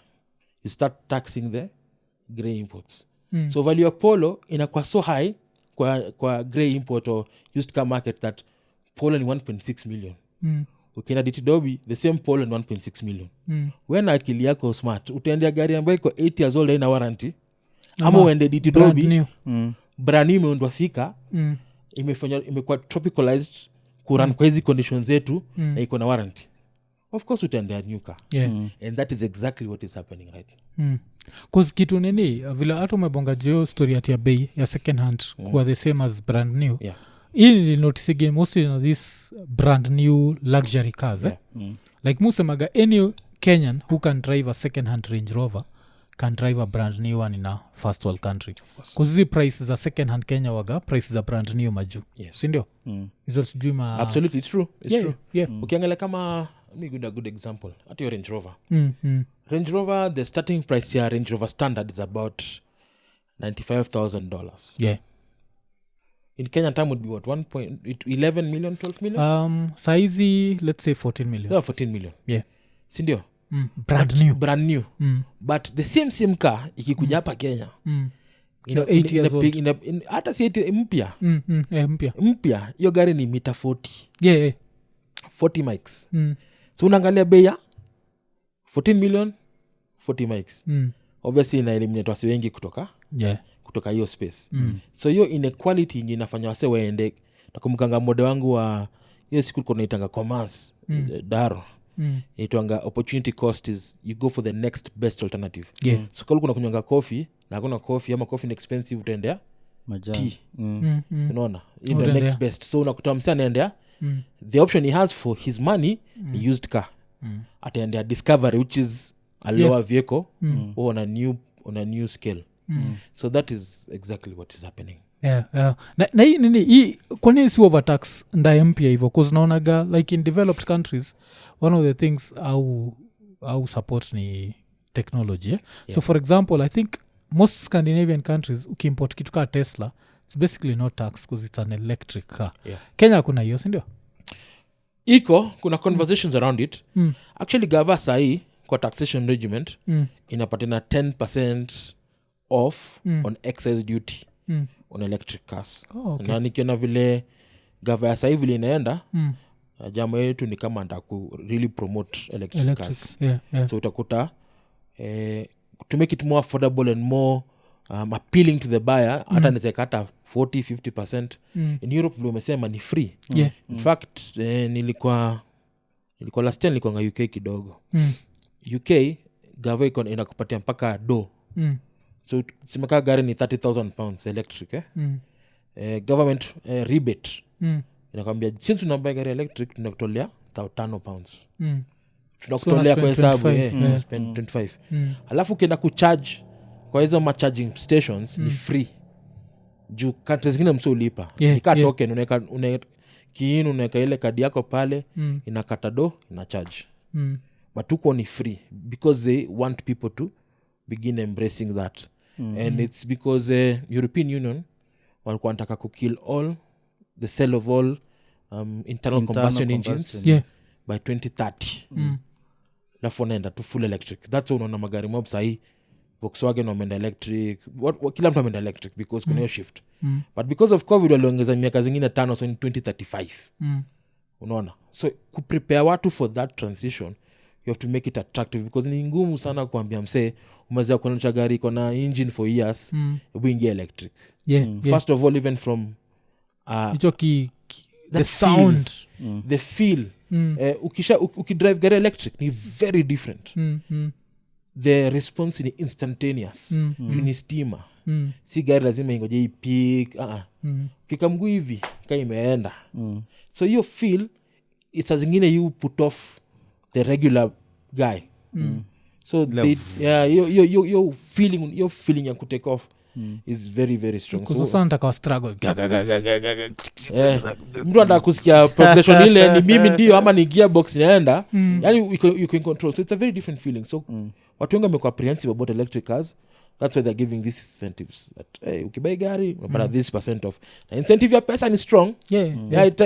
You start taxing the grey imports. So value of Polo inakuwa so high kwa grey import or used car market that Poland 1.6 million. Ukienda ditidobi the same Poland 1.6 million. When akili yako smart utaendea gari ambayo iko 8 years old haina warranty ama uende ditidobi brand new imeundwa fika imekuwa tropicalized kuran kwa hizi conditions zetu na iko na warranty. Of course utaendea new car. And that is exactly what is happening right now. Cause kitu nini vile hata umebonga jeo story at ya bei ya second hand kuwa the same as brand new. Hii notice again mostly in this brand new luxury cars like musemaga any Kenyan who can drive a second hand Range Rover can drive a brand new one in a first world country. Because the prices are second hand Kenya waga prices are brand new maju. Sindio? Is also sijui ma Absolutely it's true. It's true. Ukiangalia kama me give a good example at your Range Rover. Range Rover the starting price ya Range Rover standard is about $95,000. In Kenya time would be what 11 million 12 million saizi let's say 14 million. 14 million. Sindio? Brand new. But the same car ikikuja hapa Kenya 8 years old hata si mpya hiyo gari ni mita 40 40 mics. So unaangalia bei ya 14 million 40 mics. Obviously ina eliminate wasi wengi kutoka hiyo space. So hiyo inequality yenye inafanya wase waende. Nakumkanga mode wangu wa hiyo siku kuna itanga commerce daro itwanga opportunity cost is you go for the next best alternative. So kama kuna kunyonga coffee na hakuna coffee ama coffee ni expensive utaendea majani. Unaona in the next best. So unakuta msana anaendea the option he has for his money ni used car. Ataendea Discovery which is a lower vehicle or on a new scale. So that is exactly what is happening. Na hii nini kwa nini si overtax ndaye mpya hivyo? Cause naonaga like in developed countries one of the things au support ni technology. So for example I think most Scandinavian countries ukiimport kitu kaa Tesla it's basically no tax because it's an electric car. Kenya kuna hiyo sindio? Iko kuna conversations around it. Actually gava sahi kwa taxation regiment inapatina 10% off on excise duty on electric cars. Na nikiona vile gava ya sahi vile inaenda jama yetu ni kama nda ku really promote electric cars. So utakuta to make it more affordable and more appealing to the buyer hata nizeka hata 40-50%. In Europe vile umesema ni free. In fact nilikuwa last time nilikuwa nga UK kidogo. UK gava inakupatia mpaka do. So simeka gari ni 30,000 pounds electric government rebate inakwambia since unabaya gari electric tunakutolea 5 pounds tunakutolea kwa hesabu spend 25 alafu ukienda kucharge kwa hizo charging stations ni free juu countries zingine mso ulipa nika token unaweka ile kadi yako pale inakata do ina charge but uko ni free because they want people to begin embracing that. And it's because European Union walikuwa wanataka kukill all the sale of all internal combustion engines by 2030. Lafu wanaenda to full electric. That's why unaona magari mob sahi Volkswagen wameenda electric, kila mtu wameenda electric because kuna hiyo shift. But because of COVID waliongeza miaka zingine 5 so in 2035. Unaona? So kuprepare watu for that transition you have to make it attractive because ni ngumu sana kuambia msee umeweza kuonyesha gari iko na engine for years hebu ingia electric. First of all even from the sound the feel ukidrive gari electric ni very different. The response ni instantaneous. Juu ni stima. Si gari lazima ingoje ipik kikamgu hivi kama imeenda. So you feel it's as ingine you put off the regular guy. So your feeling ya kutake off is very very strong. So nataka struggle mtu anataka kusikia progression ile ni mimi ndio ama ni gearbox inaenda yani you can control. So it's a very different feeling. So watu wengi wamekuwa apprehensive about electric cars. That's why they're giving these incentives that hey ukibuy gari unapata this % off. Na incentive ya pesa ni strong.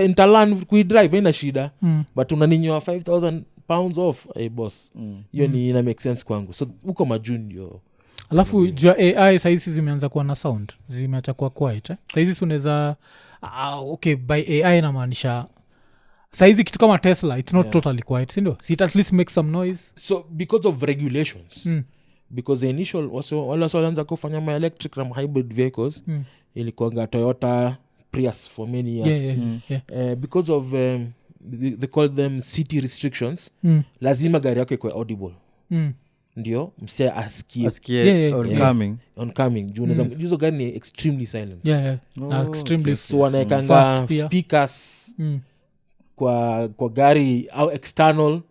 Italan kuidrive ina shida but unaninywa 5,000 pounds off boss. Hiyo ni ina make sense kwangu. So uko majunio. Alafu jua AI saizi zimeanza kuwa na sound, zimeacha kuwa quiet saizi unaweza okay by AI inamaanisha saizi kitu kama Tesla it's not totally quiet, sindio? So it at least makes some noise. So because of regulations, because the initial wale walianza kufanya ma electric na hybrid vehicles, ilikuwa Toyota Prius for many years. Because of they call them city restrictions, lazima gari yako ikuwe audible. Ndio mse asikie oncoming juu hizo gari ni extremely silent. Extremely so wanaekanga speakers kwa gari au external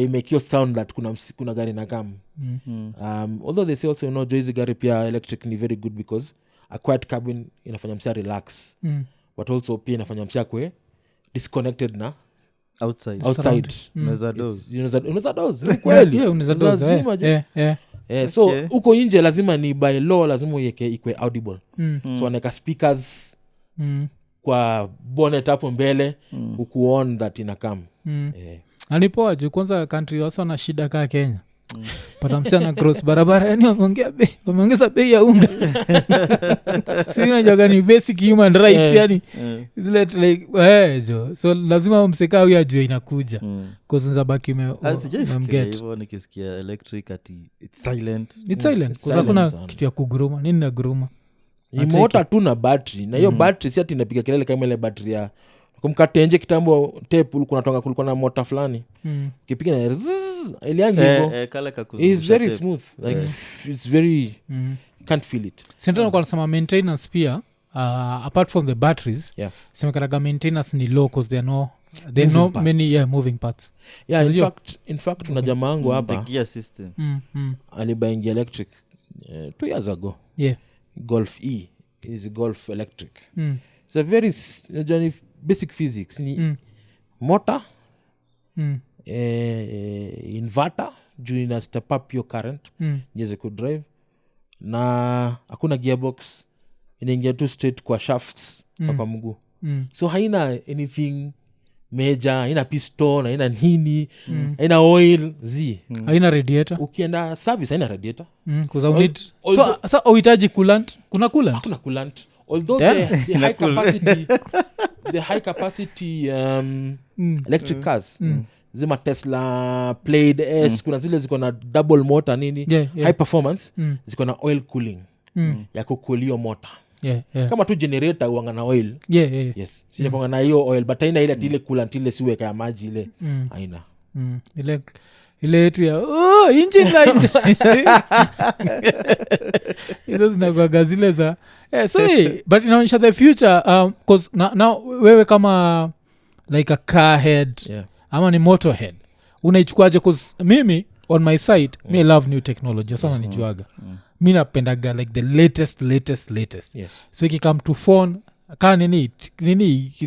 imekio sound that kuna gari na kam. Although they say also hizi gari pia electric ni very good because a quiet cabin inafanya msia relax, but also pia inafanya msia kwe disconnected na outside. Unaweza doze kweli, lazima so uko nje lazima ni by law lazima uweke ikwe audible. So wanaweka speakers kwa bonnet hapo mbele ukuon that inakam. Anipoa juu kwanza country wasa na shida kaa Kenya. Pata msiana cross barabara, yani wameongeza bei ya unga. Sisi unajua ni basic human rights, yani like jo. So lazima mseka huyu ajue inakuja. Cause nzabaki umemget. Hivyo nikisikia electric ati it's silent. Kwa kuna kitu ya kuguruma. Nini na guruma? Imota tu na battery. Na hiyo battery si ati inapiga kelele kama ile battery ya kumkate nje kitambo tape kulikuwa na motor fulani. Kipiga na iliangi hivyo. Kale it's very smooth like it's very can't feel it. Sentana kwa nasema maintenance pia apart from the batteries, semekaraga maintenance ni low cause there are no many moving parts. In fact tuna jamaa wangu hapa the gear system alibaingia electric 2 years ago. Golf E is Golf electric. It's a very basic physics ni motor inverter juu ina step up your current niweze kudrive, na hakuna gearbox, inaingia tu straight kwa shafts kwa mguu. So haina anything major, haina piston, haina nini, haina oil haina radiator. Ukienda service haina radiator because you need so uhitaji coolant. Kuna coolant? Hakuna coolant. Although the high capacity electric cars zima Tesla Plaid S, kuna zile ziko na double motor nini, high performance, ziko na oil cooling ya kukulio motor. Kama tu generator uanga na oil. Yes. Sija kuanga na hiyo oil but haina ile coolant ile siweka ya maji ile haina. Ile yetu ya engine light. Hizo zinakuwa zile za so but inaonyesha the future cause now wewe kama like a car head ama ni motor head unaichukuaje? Cause mimi on my side me love new technology sana nijuaga. Mimi napendaga like the latest. So if you come to phone nini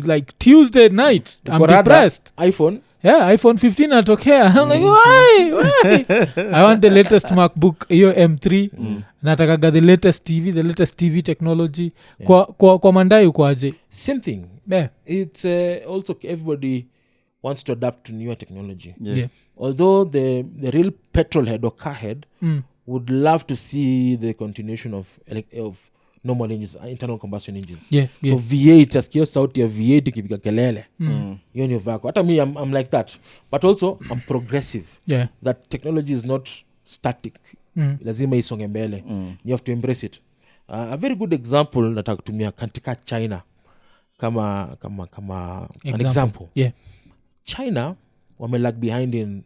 like Tuesday night I'm depressed. iPhone 15 natokea. I'm like why I want the latest MacBook hiyo M3. Natakaga the latest TV technology. Kwa mandai ukwaje? Same thing. It's also everybody wants to adapt to newer technology. Although the real petrol head or car head would love to see the continuation of normal engines, internal combustion engines. So V8 askio sauti ya V8 kipiga kelele. Hiyo ni vako. Hata me I'm like that. But also I'm progressive. That technology is not static. Lazima isonge mbele. You have to embrace it. A very good example nataka kutumia katika China kama an example. China wame lag behind in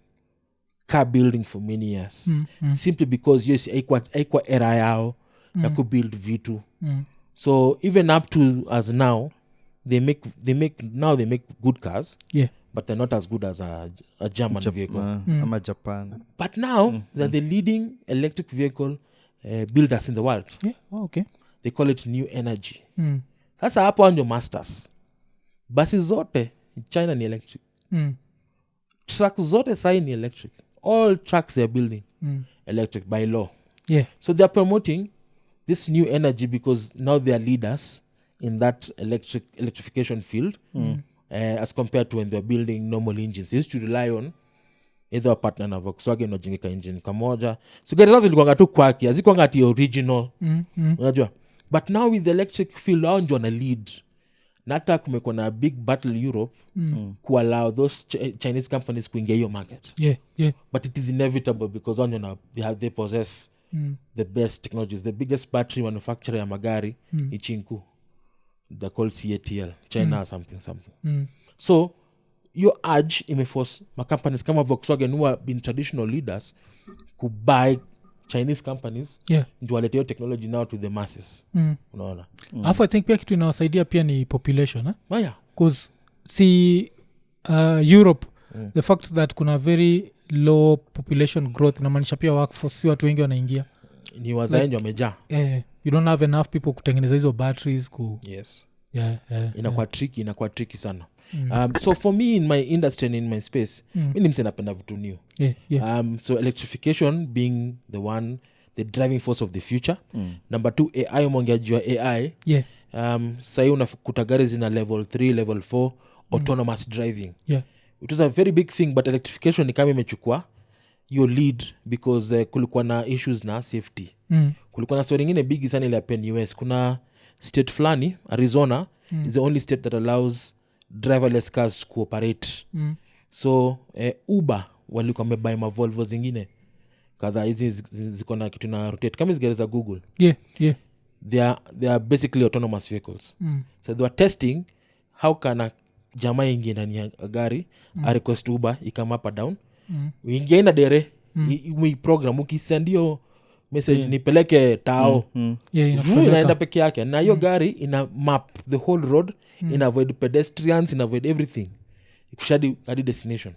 car building for many years. Simply because yes haikuwa era yao ya kubuild vitu. So even up to as now they make good cars. But they're not as good as a German vehicle. Ama Japan. But now they're the leading electric vehicle builders in the world. They call it new energy. Sasa hapo ndio masters. Basi zote China ni electric. Trucks zote sai ni electric. All trucks they're building electric by law. So they're promoting this new energy because now they are leaders in that electrification field. As compared to when they're building normal engines. They used to rely on either a partner na Volkswagen or jingika engine kamoja. So gari zazo ilikuwa tu kwaki, hazikuwa ati original. Unajua? But now with the electric field, hao ndio wana lead. nata kumekuwa na big battle Europe kuallow those Chinese companies kuingia hiyo market. But it is inevitable because they possess the best technologies. The biggest battery manufacturer ya magari ni Chinku. They're called CATL, China or something. So your urge imeforce companies kama Volkswagen who have been traditional leaders to buy Chinese companies ndio walete technology now to the masses. Unaona? Alafu I think pia kitu inawasaidia pia ni population. Because Europe, the fact that kuna very low population growth inamaanisha pia workforce si watu wengi wanaingia. Ni wazaenji wamejaa. You don't have enough people kutengeneza hizo batteries Yes. Inakuwa tricky sana. So for me in my industry and in my space, mimi mse napenda vitu new. So electrification being the driving force of the future. Number 2, AI umongeajua AI. Sahi unakuta gari zina level 3, level 4 autonomous driving. It was a very big thing, but electrification ni kama imechukua your lead because kulikuwa na issues na safety. Kulikuwa na story nyingine big sana ile happen US. Kuna state fulani, Arizona is the only state that allows driverless cars cooperate. So Uber walikuwa wamebuy ma Volvo zingine kadhaa, hizi ziko na kitu na rotate kama zigari za Google. They are basically autonomous vehicles. So they were testing how can jamaa ingie ndani ya gari a request Uber ikama up or down. Uingia ina dere program ukisendio message nipeleke tao inaenda peke yake na hiyo gari ina map the whole road, ina avoid pedestrians, ina avoid everything ikushadi hadi destination.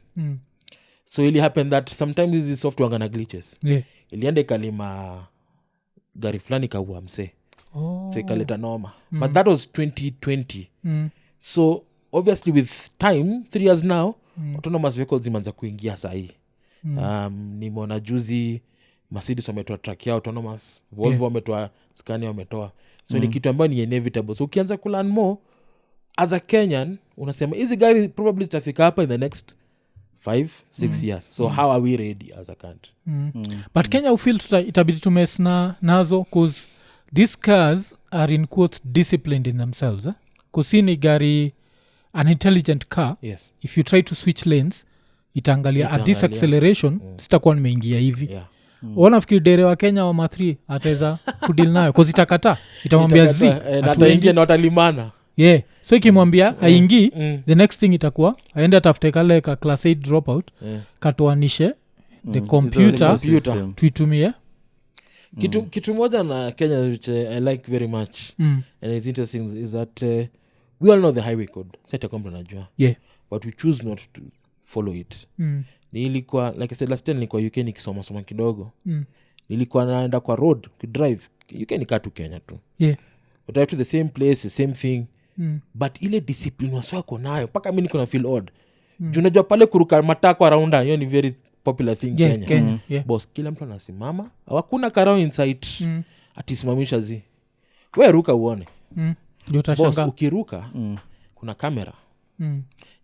So ili happen that sometimes hizi software ngana glitches. Iliende kalima gari fulani kaua mse. So ikaleta noma. But that was 2020. So obviously with time 3 years now autonomous vehicles zimeanza kuingia sahi. Nimeona juzi Mercedes wametoa truck ya autonomous, Volvo wametoa, Scania wametoa. So ni kitu ambayo ni inevitable. So ukianza kulearn more as a Kenyan unasema hizi gari probably zitafika hapa in the next 5-6 years. So how are we ready as a country? But Kenya ufeel itabidi tumes nazo cause these cars are in quotes disciplined in themselves. Cause ni gari an intelligent car. If you try to switch lanes itaangalia at this acceleration sitakuwa nimeingia hivi. Wanafikiri dere wa Kenya wa ma3 ataweza kudil nayo cause itakata itamwambia ataingia na watalimana. So ikimwambia haingii the next thing itakuwa aende atafute kale ka class 8 dropout katoanishe the computer tuitumie. Kitu moja na Kenya which I like very much and it's interesting is that we all know the highway code. Sasa kwamba najua. But we choose not to follow it. Nilikuwa like I said last time nilikuwa UK nikisoma kidogo. Nilikuwa naenda kwa road kudrive. UK ni katu Kenya tu. But drive to the same place, the same thing. But ile discipline waswako nayo paka mimi niko na feel odd. Unajua pale kuruka matako around hiyo ni very popular thing Kenya. Boss kila mtu anasimama. Hakuna karao inside. Atisimamisha zi. Wewe ruka uone. Boss ukiruka kuna kamera.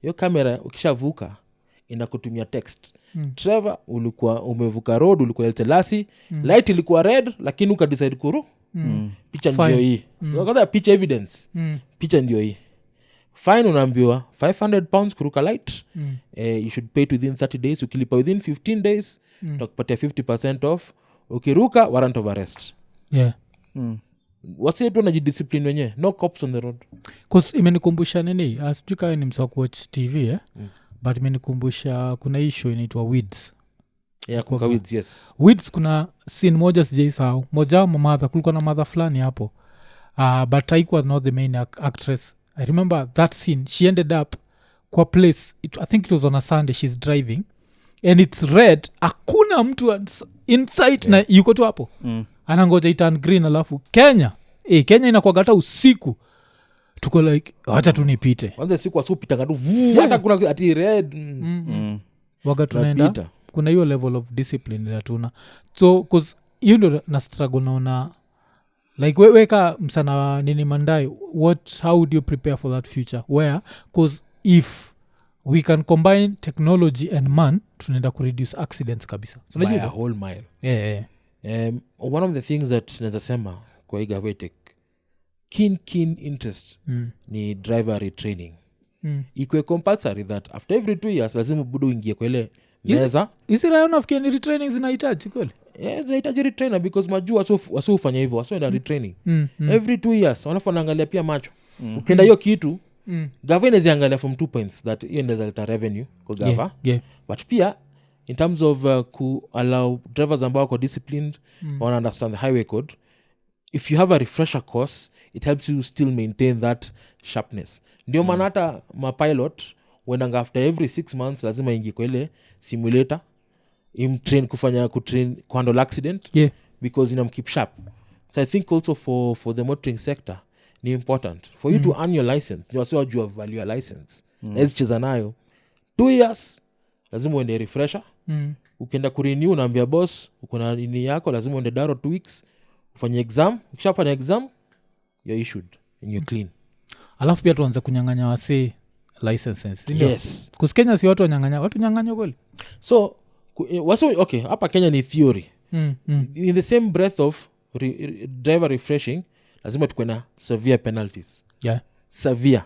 Hiyo kamera ukishavuka inakutumia text. Trevor ulikuwa umevuka road, ulikuwa Eltelasi, light ilikuwa red lakini ukadecide kuru. Picha ndio hii. Wakati picha evidence. Picha ndio hii. Fine unaambiwa 500 pounds kuruka light. You should pay it within 30 days. Ukilipa within 15 days utakupatia 50% off. Ukiruka warrant of arrest. Wasi yetu wanajidiscipline wenyewe. No cops on the road. Cause imenikumbusha nini? Asijui ni mswa kuwatch TV but imenikumbusha kuna hii show inaitwa Weeds. Kwa Weeds, yes. Weeds kuna scene moja sijaisahau. Moja wa mother kulikuwa na mother fulani hapo. But haikuwa not the main actress. I remember that scene. She ended up kwa place. I think it was on a Sunday. She's driving. And it's red. Hakuna mtu inside na yuko tu hapo. Anangoja iturn green alafu Kenya. Kenya inakuwa hata usiku. Tuko like wacha tunipite. Kwanza siku asupita ngadu hata kuna ati red. Waga tunaenda. Kuna hiyo level of discipline ile tuna. So cause you know na struggle naona like weka msana nini Mandai, how would you prepare for that future where cause if we can combine technology and man tunaenda ku reduce accidents kabisa. So by a whole mile. Yeah. One of the things that naweza sema kwa Igawetech keen interest ni driver retraining. Ikwe compulsory that after every 2 years lazima budu ingie kwa ile meza. Isi rayo nafikia ni retraining zinahitaji kweli? Zinahitaji retrainer because majua wasu ufanya hivyo, wasu enda retraining. Every 2 years wanafu wanaangalia pia macho. Ukienda hiyo kitu gava inaziangalia from 2 points that hiyo inaweza leta revenue kwa gava. But pia in terms of ku allow drivers ambao wako disciplined wana understand the highway code. If you have a refresher course, it helps you still maintain that sharpness. Ndio maana hata mapilot wendanga after every 6 months lazima ingi kwa ile simulator imtrain kutrain kuhandle accident because inamkeep sharp. So I think also for the motoring sector ni important for you to earn your license. Ndio sio you value your license. Cheza nayo 2 years lazima uende refresher. Ukienda kurenew unaambia boss uko na nini yako lazima uende daro 2 weeks ufanye exam. Ukishafanya exam you're issued and you're clean. Alafu pia tuanze kunyang'anya wasi licenses. Yes. Kusikenya si watu wanyang'anya, watu nyang'anya kweli. So okay, hapa Kenya ni theory. In the same breath of driver refreshing lazima tukue na severe penalties. Severe.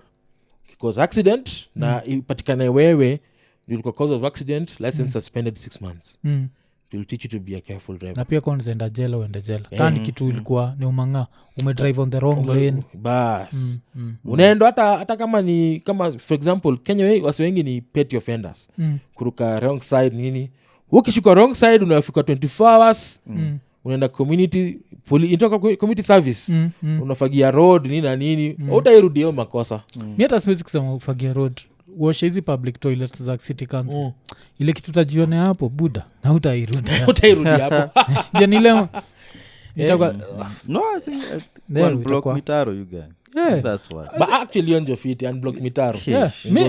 Because accident na ipatikane wewe ndio cause of accident, license suspended 6 months. It will teach you to be a careful driver. Na pia kwanza enda jela uende jela. Kani kitu ilikuwa ni umanga, umedrive on the wrong lane. Bas. Unaenda hata kama ni kama for example Kenya wasi wengi ni petty offenders. Kuruka wrong side nini. Ukishuka wrong side unafika 24 hours. Unaenda community service. Unafagia road nini na nini. Utairudi hiyo makosa. Mimi hata siwezi kusema ufagia road. Uoshe hizi public toilets za city council. Ile kitu tajione hapo buda na utairudi hapo. Janile No, I think one block mitaro you guys. That's what. But actually on your feet and block mitaro. Mi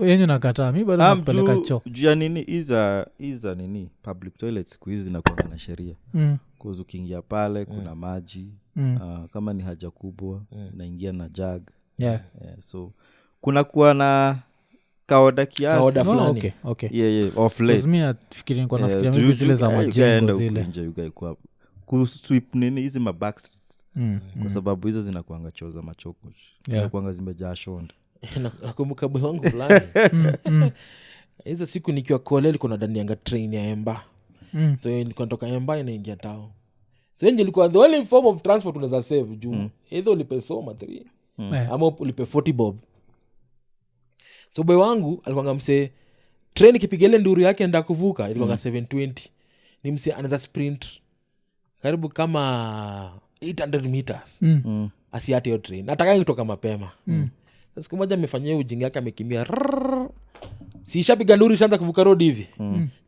yenye nakataa. Mi bado napeleka choo. Jua nini iza nini public toilets kuizi na kwa na sheria. Kuzu kingia pale kuna maji. Kama ni haja kubwa unaingia na jug. So kuna kuwa na kaoda kiasi. Kaoda fulani. Okay. Off late. Kuzimi nafikiria nikuwa nafikiria maybe zile za majengo zile. Kusweep nini hizi mabackstreets. Kwa sababu hizo zinakuanga choo za machoko. Zinakuanga zimejaa shonda. Nakumbuka boy wangu fulani. Hizo siku nikiwa kole liko na ndani yanga train ya Emba. So nilikuwa natoka Emba inaingia town. So nje ilikuwa the only form of transport unaweza save juu. Either ulipe soma 3 ama ulipe 40 bob. So boy wangu alikuwa mse train kipigele nduru yake enda kuvuka ilikuwa 720. Ni mse anaanza sprint karibu kama 800 meters. Asiate hiyo train. Nataka kutoka mapema. Sasa siku moja amefanyia ujinga yake amekimbia. Si ishapiga nduru ishaanza kuvuka road hivi.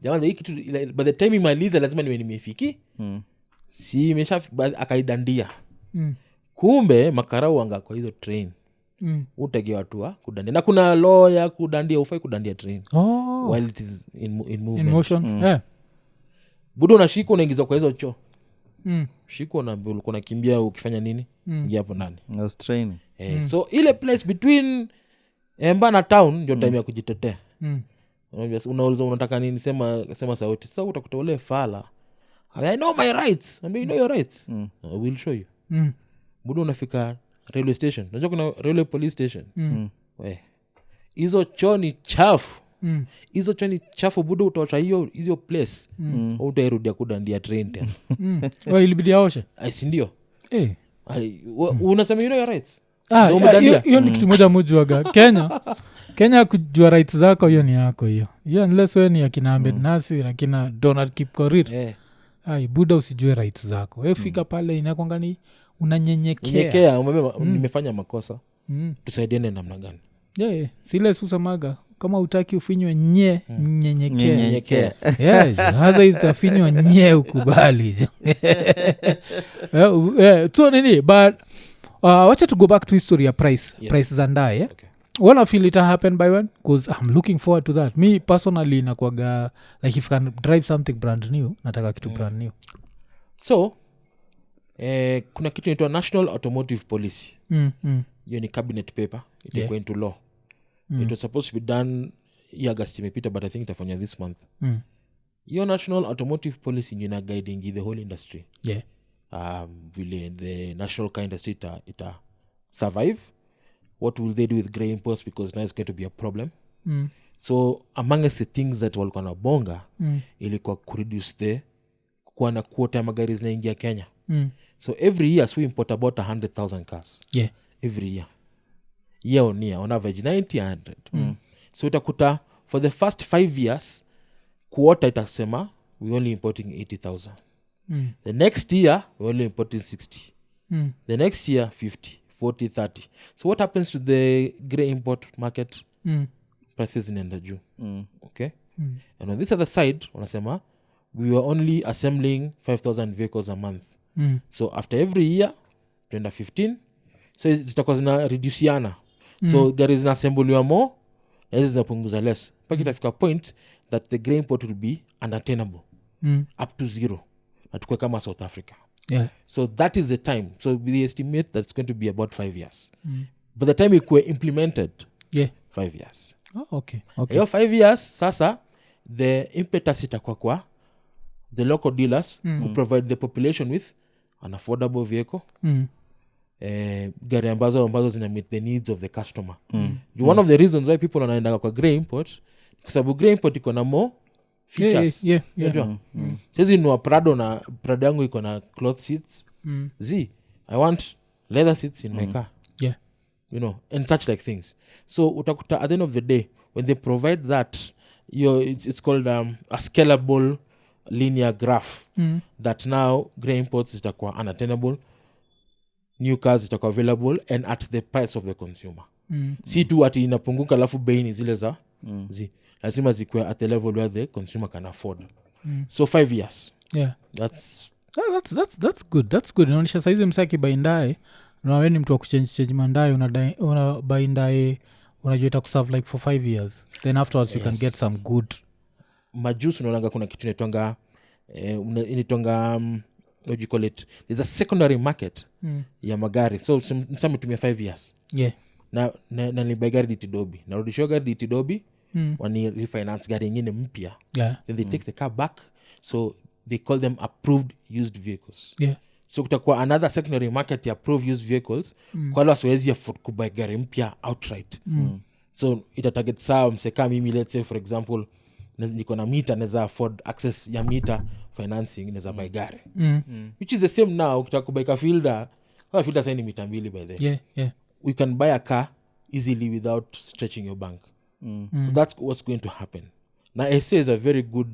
Jamani hii kitu by the time imaliza lazima niwe nimefiki. Si imesha akaidandia. Kumbe makarau anga kwa hizo train. Utege watu kudandia na kuna law ya kudandia ufai kudandia train while it is in movement. In motion. Budo unashika unaingiza kwa hizo choo. Shiko na ulikuwa unakimbia ukifanya nini? Ingia hapo ndani. Was training. So ile place between Emba na town ndio time ya kujitetea. Unauliza unataka nini? Sema sauti. Sasa utakuta ule fala. I know my rights. I mean, you know your rights. I will show you. Budo unafika railway station. Unajua kuna railway police station. Hizo choo ni chafu. Hizo choo ni chafu budo utaosha hiyo place. Utairudia kudandia train tena. Ilibidi aoshe. Si ndio? Unasema you know your rights. Hiyo ni kitu moja mojuaga. Kenya kujua rights zako hiyo ni yako hiyo. Hiyo unless wewe ni akina Ahmed Nasir akina Donald Kipkorir. Buda usijue rights zako. Wewe fika pale inakwanga ni unanyenyekea. Nimefanya makosa. Tusaidiane namna gani? Sile susamaga kama utaki ufinywe nyenyekea. Hasa itafinywa ukubali. So nini but wacha to go back to history ya price za ndaye. When I feel it happen by when because I'm looking forward to that. Me personally nakwaga like if I can drive something brand new nataka kitu brand new. So kuna kitu inaitwa National Automotive Policy. Hiyo ni cabinet paper. It go into law. It was supposed to be done August imepita but I think itafanya this month. Hiyo National Automotive Policy ina guiding the whole industry. vile the national car industry ita survive, what will they do with grey imports, because now it's going to be a problem. So amongst the things that walikuwa na bonga ilikuwa kureduce the kuwa na quota ya magari zinaingia Kenya. So every year we import about 100,000 cars. Yeah. Every year on year, on average 90, 100. So utakuta for the first 5 years quota itasema we only importing 80,000. The next year we only importing 60. The next year 50, 40, 30. So what happens to the grey import market? Prices inaenda juu. Okay. And on this other side wanasema we were only assembling 5,000 vehicles a month. So after every year tuenda 15, so zitakuwa zina reduciana. So gari zinaassembliwa more na hizi zinapunguza less mpaka itafika point that the grey import will be unattainable up to zero, na tukue kama South Africa. Yeah. So that is the time. So we estimate that it's going to be about 5 years. By the time it were implemented, 5 years. Oh, okay. Hiyo 5 years sasa the impetus itakuwa kwa the local dealers who provide the population with an affordable vehicle, gari ambazo zina meet the needs of the customer. One of the reasons why people wanaenda kwa grey import kwa sababu grey import iko na more features. Sisi nua Prado na Prado yangu iko na cloth seats. I want leather seats in my car. You know, and such like things. So utakuta at the end of the day when they provide that, it's called a scalable linear graph that now grey imports zitakuwa unattainable, new cars zitakuwa available and at the price of the consumer. Si tu ati inapunguka alafu bei ni zile za lazima zikuwe at the level where the consumer can afford. So 5 years. That's good. Inaonyesha saizi msaki baindae unawe ni mtu wa kuchange mandae unabaindae unajua itakuserve like for 5 years, then afterwards you can get some good majusi. Unaonanga kuna kitu inaitwanga what do you call it, there's a secondary market ya magari. So some tumia 5 years na nilibai gari ditidobi, narudishiwa gari ditidobi, wani refinance gari ingine mpya, then they take the car back. So they call them approved used vehicles. So kutakuwa another secondary market ya approved used vehicles kwa wale wasiwezi afford kubuy gari mpya outright. So itatarget sawa mseka mimi, let's say for example niko na mita naweza afford access ya mita financing, naweza buy gari which is the same now. Ukitaka kubuy ka filter sasa ni mita 2 by the you can buy a car easily without stretching your bank. So that's what's going to happen. Now SA is a very good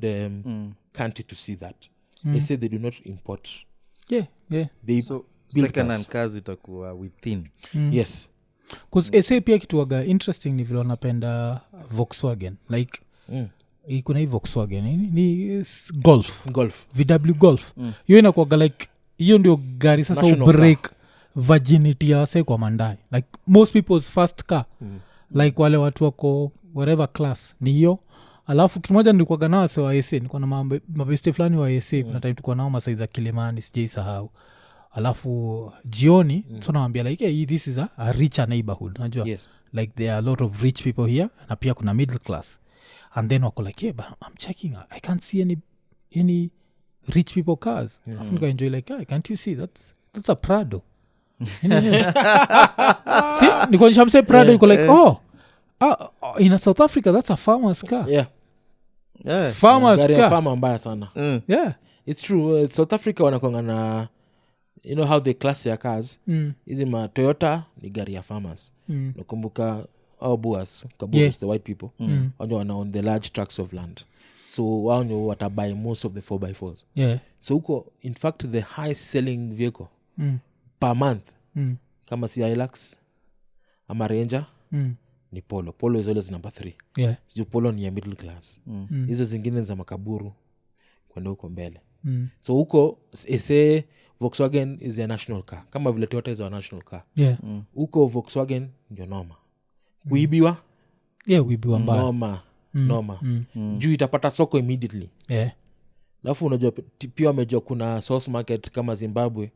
country to see that. SA they do not import. They so second hand cars itakuwa within. Yes. Because SA pia kituwaga interesting ni vile wanapenda Volkswagen like kuna hii Volkswagen ni Golf VW Golf hiyo inakuwaga like hiyo ndio gari sasa ubreak virginity ya wase kwa mandai, like most people's first car like wale watu wako whatever class ni hiyo. Alafu kitu moja nilikuwaga nao wase wa SA, nilikuwa na mabeste fulani wa SA kuna time tulikuwa nao masai za Kilimani sijaisahau. Alafu jioni so nawaambia like hey, this is a richer neighborhood unajua like there are a lot of rich people here na pia kuna middle class, and then wako like but I'm checking I can't see any rich people cars. Alafu nika enjoy like can't you see that's a Prado. See nikuonyesha mse Prado yuko like in South Africa that's a farmer's car. Farmer's car. Farmer mbaya sana. It's true. South Africa wanakonga na you know how they class their cars. Hizi ma Toyota ni gari ya farmers. Nakumbuka au Boas, the white people. Wao wana on the large tracts of land. So wao ndio watabuy most of the 4x4s. So huko in fact the highest selling vehicle per month kama si Hilux ama Ranger ni Polo is always number 3. Sio Polo ni ya middle class. Hizo zingine za makaburu kwenda huko mbele. So huko SA Volkswagen is a national car kama vile Toyota is a national car. Huko Volkswagen ndio noma. Kuibiwa mbaya. Noma. Juu itapata soko immediately. Alafu unajua pia wamejua kuna source market kama Zimbabwe.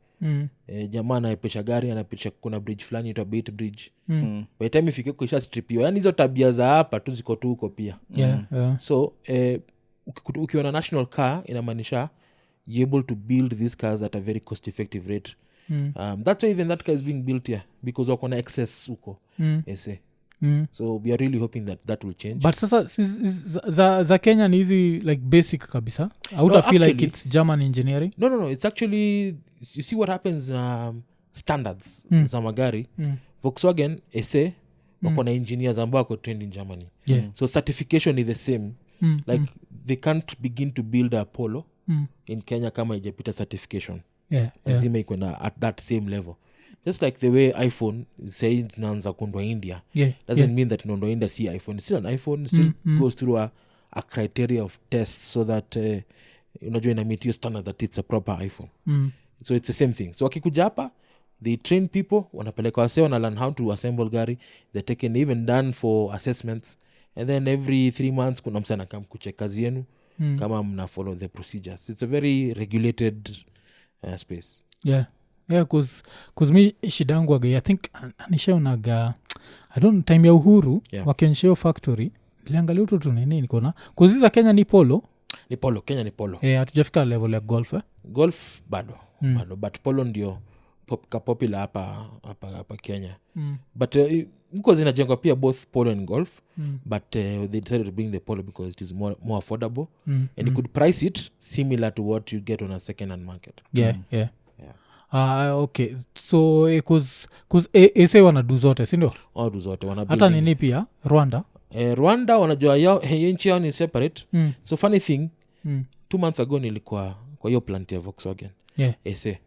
Jamaa anaepesha gari anapisha kuna bridge fulani ita Bait Bridge. By time ifike kisha stripiwa. Yani hizo tabia za hapa tu ziko tu huko pia. So ukiona national car inamaanisha you're able to build these cars at a very cost effective rate. That's why even that car is being built here, because wakona excess huko SA. So we are really hoping that will change. But sasa za Kenya ni hizi like basic kabisa. I would feel like it's German engineering. No, it's actually, you see what happens, standards za magari. Volkswagen SA wakona engineers ambao wako trained in Germany. So certification is the same. Like they can't begin to build a Polo in Kenya kama ijapita certification. Lazima iko na at that same level. Just like the way iPhone says naanza kuundwa India, doesn't mean that inaundwa India si iPhone. It's still an iPhone, still goes through a criteria of tests so that unajua ina meet your standard that it's a proper iPhone. So it's the same thing. So wakikuja hapa, they train people, wanapeleka wase, wana learn how to assemble gari, they're taken even done for assessments, and then every 3 months kuna msana kam kucheck kazi yenu kama mna follow the procedures. It's a very regulated space. Cause me shidangu aga I think nishaonaga I don't time ya Uhuru wakionyesha hiyo factory niliangalia utoto nini nikona cause za Kenya ni Polo Kenya ni Polo hatujafika level ya golf bado but Polo ndio popular hapa Kenya. But because zinajengwa pia both Polo and golf, but they decided to bring the Polo because it is more affordable and you could price it similar to what you get on a second hand market. Okay, so cause ese wanadu zote sindio? Wanadu zote hata nini pia Rwanda wanajua yao nchi yao ni separate. So funny thing 2 months ago nilikuwa kwa hiyo plant ya Volkswagen ese